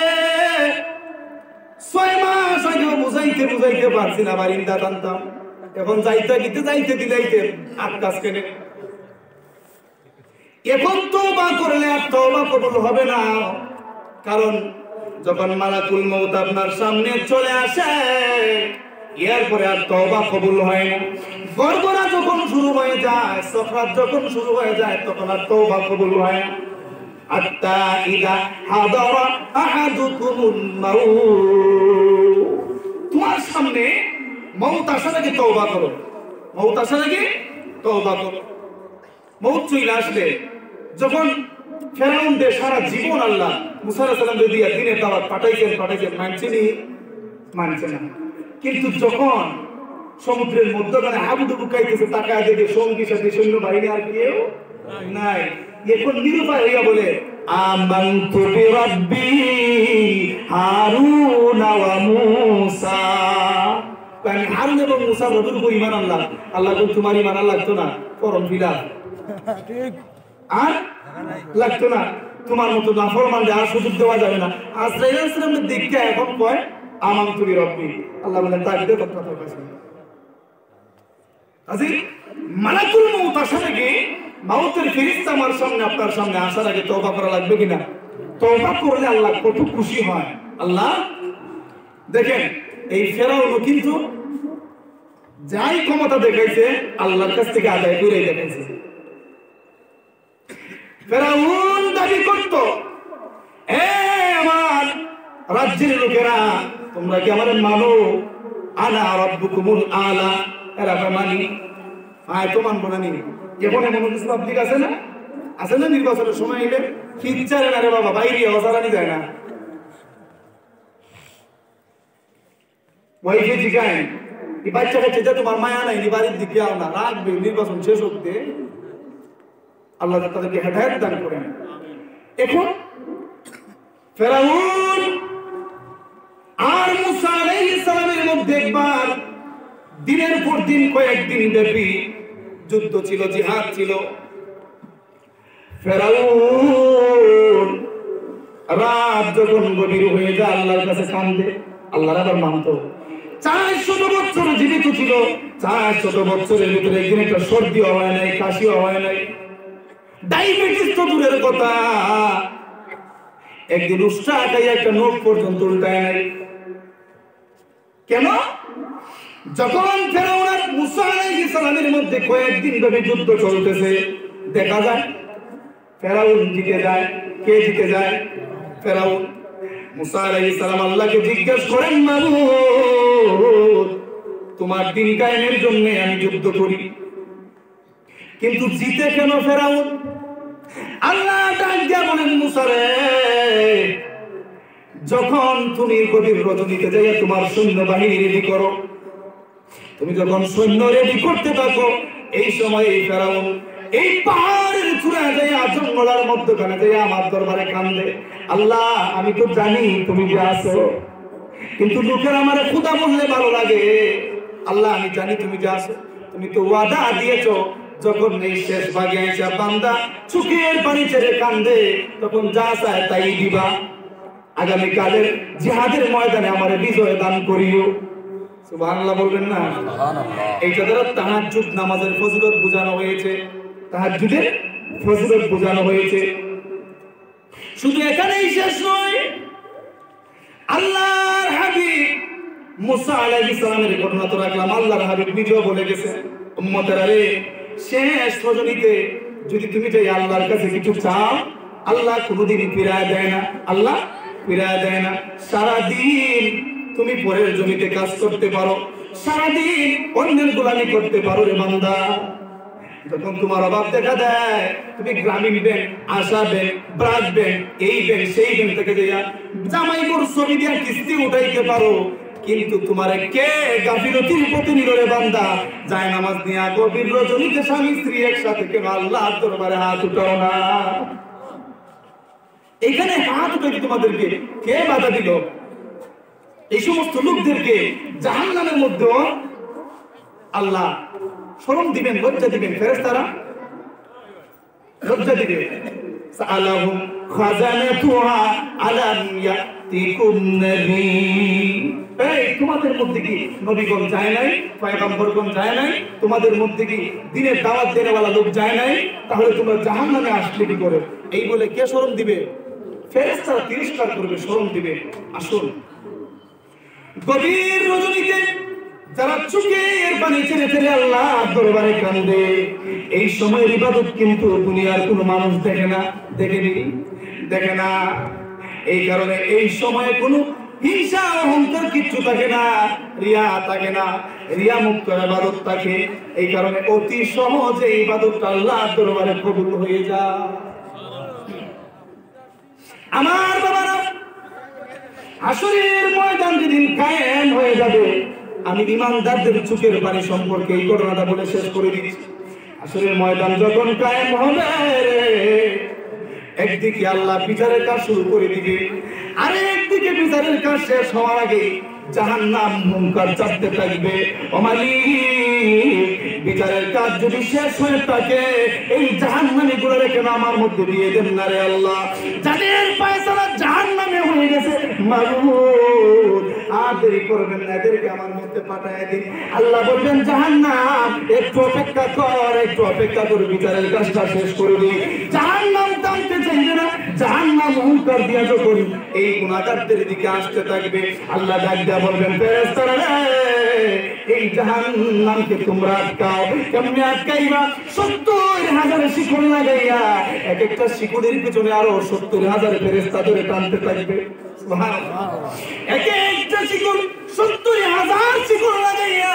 6 মাস আগে বুঝাইতে বুঝাইতে পারছি না, বারিন্দা টানতাম, এখন যাইতে গিতে যাইতে দিলাইতে আকাশ কেনে। এখন তওবা করলে আর তওবা কবুল হবে না, কারণ যখন মালাকুল মউত আপনার সামনে চলে আসে, এরপরে আর তওবা কবুল হয় না। গড়গড়া যখন শুরু হয়ে যায়, সকরাত যখন শুরু হয়ে যায়, তখন আর তওবা কবুল হয় না। আত্তা ইদা হাদারা আহাদুকুমুল মাউত, তোমার সামনে মউত আসার আগে তওবা করো, মউত আসার আগে তওবা করো। মউত চলে আসলে যখন ফেরাউনদের সারা জীবন আল্লাহ মুসা আলাইহিস সালাম দিয়ে দিনের দাওয়াত পাঠাইছেন মানছে না। কিন্তু যখন সমুদ্রের মধ্যখানে হাবুডুবু খাইতেছে, তাকায় দেখে সঙ্গী সাথী সৈন্যবাহিনী আর কেউ নাই, এখন নিরুপায় হইয়া বলে আমানতু বিরাব্বি হারুন ওয়া মূসা। আমি হারুন এবং মূসার রবের উপর ঈমান আনলাম। আল্লাহ বলেন তোমার ঈমান লাগতো না, ফরম ফিলাপ ঠিক আর লাগতো না, তোমার মতো নাফরমানদের আর সুযোগ দেওয়া যাবে না। আজরাইল আলাইহিস সালামের দিকে এখন কয় আমানতু বিরাব্বি। আল্লাহ বলেন তার দিয়ে কথা কইছে। আজি মালাকুল মউত আসার আগে, মাউতের ফেরেশতা আমার সামনে আপনার সামনে আসার আগে তওবা করা লাগবে কিনা? তওবা করলে আল্লাহ কত খুশি হয়। আল্লাহ দেখেন এই ফেরাউনও কিন্তু যাই ক্ষমতা দেখাইছে আল্লাহর কাছ থেকে আদায় করে দেখাইছে। ফেরাউন দাবি করত, এ আমার রাজ্যের লোকেরা তোমরা কি আমারে মানো? আনা রাব্বুকুমুল আলা। এরা মানি, আয় তো মানবো না। এখন এমন কিছু পাবলিক আছে না, নির্বাচনের সময় এলে খিচ্চারে না রে বাবা, বাইরে অজারানি যায় না। ওয়াইফে জিগায় এই বাচ্চা কাচ্চা তোমার মায়া নাই, বাড়ির দিকে আও না, রাখবে নির্বাচন শেষ হতে। আল্লাহ তাদেরকে হেদায়েত দান করেন। এখন ফেরাউন আর মূসা আলাইহিস সালামের মধ্যে একবার দিনের পর দিন কয়েকদিন ব্যাপী যুদ্ধ ছিল, জিহাদ ছিল। ফেরাউন রাত যখন গভীর হয়ে যায় আল্লাহর কাছে কান্দে, আল্লাহর আবার মানত। 400 বছর জীবিত ছিল, 400 বছরের ভিতরে একদিন একটা সর্দিও হয় নাই, কাশিও হয় নাই, ডায়াবেটিস তো দূরের কথা, একদিন উষ্টা আটাই একটা নোট পর্যন্ত উল্টায় নাই। কেন? যখন ফেরাউন আর মূসা আলাইহিস সালামের মধ্যে কয়েকদিন ধরে যুদ্ধ চলতেছে, দেখা যায় ফেরাউন জিতে যায়। কে জিতে যায়? ফেরাউন। মূসা আলাইহিস সালাম আল্লাহকে জিজ্ঞেস করেন, মাবুদ তোমার দিন কায়েমের জন্য আমি যুদ্ধ করি, কিন্তু জিতে কেন ফেরাউন? আল্লাহ ডাক দিয়া বলেন, মূসা রে, যখন তুমি গভীর রজনীতে যাইয়া তোমার সৈন্যবাহিনী রেডি করো, তুমি যখন সৈন্য রেডি করতে থাকো, এই সময় এই ফেরাউন এই পাহাড়ের চূড়ায় যাইয়া জঙ্গলের মধ্যখানে যাইয়া আমার দরবারে কান্দে, আল্লাহ আমি তো জানি তুমি যে আছো, কিন্তু লোকের আমারে খোদা বললে ভালো লাগে। আল্লাহ আমি জানি তুমি যে আছো, তুমি তো ওয়াদা দিয়েছো যখন এই শেষ ভাগে আইসা বান্দা চোখের পানি ছেড়ে কান্দে, তখন যা চায় তাই দিবা। আগামী কালের জিহাদের ময়দানে আমারে বিজয় দান করিও। সুবহানাল্লাহ বলবেন না? এইটা দ্বারা তাহাজ্জুদ নামাজের ফজিলত বোঝানো হয়েছে, তাহাজ্জুদের ফজিলত বোঝানো হয়েছে। শুধু এখানেই শেষ নয়, আল্লাহর হাবিব মুসা আলাইহিস সালামের ঘটনা তো রাখলাম, আল্লাহর হাবিব নিজেও বলে গেছে, উম্মতেরা রে, শেষ রজনীতে যদি তুমি যাই আল্লাহর কাছে কিছু চাও, আল্লাহ কোনোদিন ফিরায় দেয় না, আল্লাহ ফিরায় দেয় না। সারাদিন তুমি পরের জমিতে কাজ করতে পারো, সারাদিন অন্যের গোলামি করতে পারো রে বান্দা। যখন তোমার অভাব দেখা দেয়, তুমি গ্রামীণ ব্যাংক, আশা ব্যাংক, ব্রাক ব্যাংক, এই ব্যাংক সেই ব্যাংক থেকে যাইয়া জামাই গরু ছবি দিয়া কিস্তি উঠাইতে পারো, কিন্তু তোমার কে গাফিলতির প্রতি নিল রে বান্দা? যায় নামাজ নিয়া গভীর রজনীতে স্বামী স্ত্রী একসাথে কেন আল্লাহর দরবারে হাত উঠাও না? এখানে হাত উঠাইতে তোমাদেরকে কে বাধা দিল? এই সমস্ত লোকদেরকে জাহান্নামের মধ্যে আল্লাহ শরম দিবেন, লজ্জা দিবেন, ফেরেশতারা লজ্জা দিবে। সালাহুম খাজানাতুহা আলাম ইয়াতিকুম নবী। এই তোমাদের মধ্যে কি নবীগণ যায় নাই, পয়গম্বরগণ যায় নাই? তোমাদের মধ্যে কি দিনের দাওয়াত দেনেওয়ালা লোক যায় নাই? তাহলে তোমরা জাহান্নামে আসলে কি করে? এই বলে কে শরম দিবে? ফেরেশতারা তিরস্কার করবে, শরম দিবে। আসুন, গভীর রজনীতে যারা চোখের পানি ছেড়ে ছেড়ে আল্লাহ দরবারে কান্দে, এই সময়ের ইবাদত কিন্তু দুনিয়ার কোনো মানুষ দেখে না, দেখে না। এই কারণে এই সময়ে কোনো হিংসা অহংকার কিচ্ছু থাকে না। রিয়া থাকে না, রিয়া মুক্ত ইবাদত থাকে। এই কারণে অতি সহজে ইবাদতটা আল্লাহর দরবারে কবুল হয়ে যায়। আমার বাবারা, হাসরের ময়দান যেদিন কায়েম হয়ে যাবে, আমি ঈমানদারদের চোখের পানি সম্পর্কে এই ঘটনাটা বলে শেষ করে দিচ্ছি। হাসরের ময়দান যখন কায়েম হবে, একদিকে আল্লাহ বিচারের কাজ শুরু করে দিবে, আর একদিকে বিচারের কাজ শেষ হওয়ার আগে জাহান্নাম হুঙ্কার চাপতে থাকবে, ও মালিক, বিচারের কাজ যদি শেষ হয়ে থাকে, এই জাহান্নামী গুলোরে কেন আমার মধ্যে দিয়ে দেন না রে আল্লাহ? যাদের ফয়সালা জাহান্নামে হয়ে গেছে, মাবুদ আর দেরি করবেন না, এদেরকে আমার মধ্যে পাঠায় দিন। আল্লাহ বলবেন, জাহান্নাম একটু অপেক্ষা কর, একটু অপেক্ষা করে বিচারের কাজটা শেষ করে দিই। জাহান্নাম থামতে চাইবে না, জাহান্নাম হুঙ্কার দিয়া যখন এই গুনাহগারদের দিকে আসতে থাকবে, আল্লাহ ডাক দিয়া বলবেন, ফেরেশতারা এই জাহান্নামকে তোমরা আটকাও। কেমনে আটকাইবা? 70,000 শিকল লাগাইয়া, এক একটা শিকলের পিছনে আরো 70,000 ফেরেশতা ধরে টানতে থাকবে। সুবহানাল্লাহ। এক একটা শিকল 70,000 শিকল লাগাইয়া,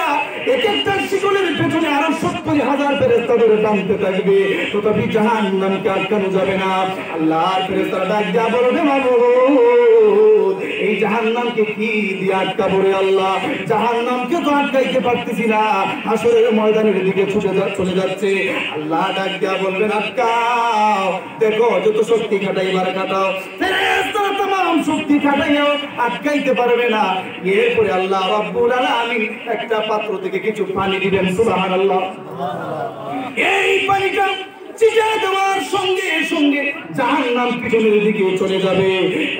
এক একটা শিকলের পেছনে আরো 70,000 ফেরেশতা ধরে টানতে থাকবে, তথাপি জাহান্নামকে আটকানো যাবে না। আল্লাহর ফেরেশতারা ডাক দিয়া বলবে, মাবুদ, এই জাহান্নামকে কি দিয়ে আটকাবো রে আল্লাহ? জাহান্নামকে তো আটকাইতে পারতেছি না, হাসরের ময়দানের দিকে চলে যাচ্ছে। আল্লাহ ডাক দিয়া বলবেন, আটকাও, দেখো যত শক্তি খাটাইবার খাটাও। ফেরেশতারা तमाम শক্তি খাটাইও আটকাইতে পারবে না। এরপরে আল্লাহ রাব্বুল আলামিন একটা পাত্র থেকে কিছু পানি দিবেন। সুবহানাল্লাহ। এই পানিটা চিটা দেওয়ার সঙ্গে সঙ্গে জাহান্নাম পিছনের দিকে চলে যাবে।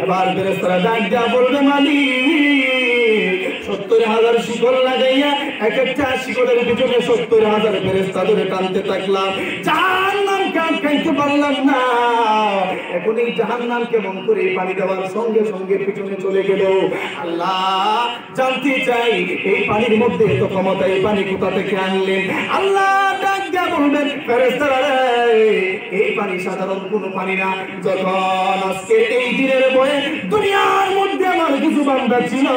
এবার ফেরেশতারা ডাক দিয়া বলবে, মালিক, 70,000 শিকল লাগাইয়া এক একটা শিকলের পিছনে 70,000 ফেরেশতা ধরে টানতে থাকলাম, জাহান্নামকে আটকাইতে পারলাম না। এখন এই জাহান্নাম কেমন করে পানি দেওয়ার সঙ্গে সঙ্গে পিছনে চলে গেল? আল্লাহ জানতে চাই, এই পানির মধ্যে এত ক্ষমতা, এই পানি কোথা থেকে আনলেন? আল্লাহ ডাক দিয়া বলবেন, ফেরেশতারা এই পানি সাধারণ কোনো পানি না। যখন আজকে এই দিনের বয়ে দুনিয়ার মধ্যে আমার কিছু বান্দা ছিল,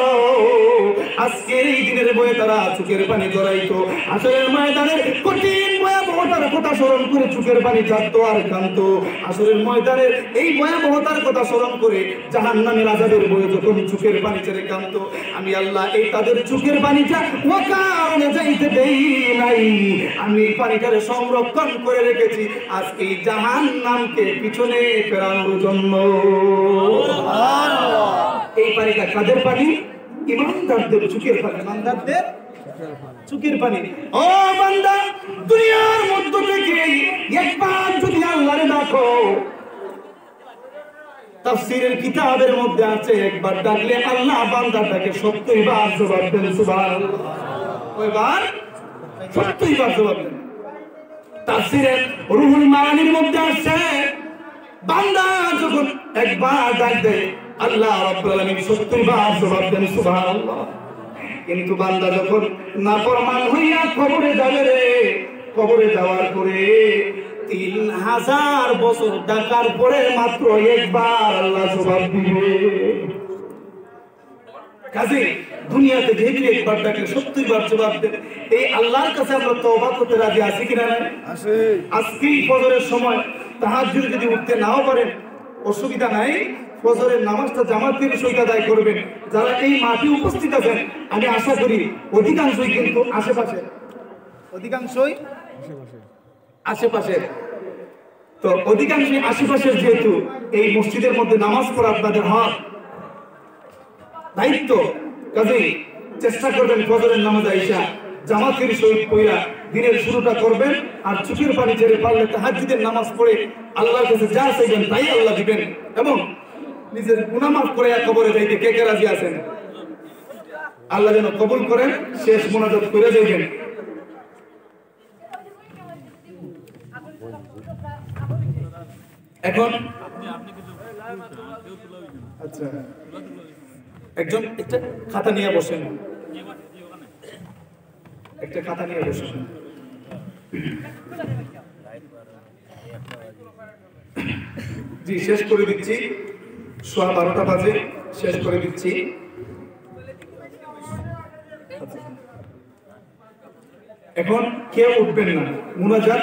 আজকের এই দিনের বয়ে তারা চোখের পানি জড়াইতো, হাসরের ময়দানের কঠিন ভয়াবহতার কথা স্মরণ করে চোখের পানি ঝরতো আর কাঁদতো। হাসরের ময়দানের এই ভয়াবহতার কথা স্মরণ করে জাহান্নামের আযাবের বয়ে যখন চোখের পানি ছেড়ে কাঁদতো, আমি আল্লাহ এই তাদের চোখের পানিটা ও কারণে যাইতে দেই নাই, আমি এই পানিটারে সংরক্ষণ করে রেখেছি আজকে এই জাহান্নামকে পিছনে ফেরানোর জন্য। এই পানিটা কাদের পানি? ঈমানদারদের চোখের পানি, ঈমানদারদের চোখের পানি। ও বান্দা, দুনিয়ার মধ্য থেকে একবার যদি আল্লাহরে ডাকো, তাফসীরের কিতাবের মধ্যে আছে, একবার ডাকলে আল্লাহ বান্দাটাকে 70 বার জবাব দেন। সুবহানাল্লাহ। কয়বার? 70 বার জবাব দেন। তাফসীরের রুহুল মানির মধ্যে আছে, বান্দা যখন একবার ডাক দেয়, আল্লাহ রাব্বুল আলামিন 70 বার জবাব দেন। সুবহানাল্লাহ। কিন্তু বান্দা যখন নাফরমান হইয়া কবরে যাবে রে, কবরে যাওয়ার পরে 3000 বছর ডাকার পরে মাত্র একবার আল্লাহ জবাব দিবে। কাজে দুনিয়াতে যেহেতু একবার ডাকলে 70 বার জবাব দেন, এই আল্লাহর কাছে আমরা তওবা করতে রাজি আছি কিনা? না আছে। আজকেই ফজরের সময় তাহাজ্জুদ যদি উঠতে নাও পারেন, অসুবিধা নাই, ফজরের নামাজটা জামাতের সহিত আদায় করবেন। যারা এই মাঠে উপস্থিত আছেন, আমি আশা করি অধিকাংশই কিন্তু আশেপাশে, অধিকাংশই আশেপাশে। তো অধিকাংশই আশেপাশের, যেহেতু এই মসজিদের মধ্যে নামাজ পড়া আপনাদের হক, দায়িত্ব, কাজেই চেষ্টা করবেন ফজরের নামাজ আইসা জামাতের সহিত পড়া দিনের শুরুটা করবেন। আর চোখের পানি ছেড়ে পারলে তাহাজ্জুদের নামাজ পড়ে আল্লাহর কাছে যা চাইবেন তাই আল্লাহ দিবেন। এবং নিজের গুনাহ মাফ করে কবরে যাইতে কে কে রাজি আছেন? আল্লাহ যেন কবুল করেন, শেষ মোনাজাত করে যাইবেন। এখন আচ্ছা, একজন একটা খাতা নিয়ে বসেন, একটা খাতা নিয়ে বসেন। জি, শেষ করে দিচ্ছি, 12:15 বাজে, শেষ করে দিচ্ছি। এখন কেউ উঠবেন না, মুনাজাত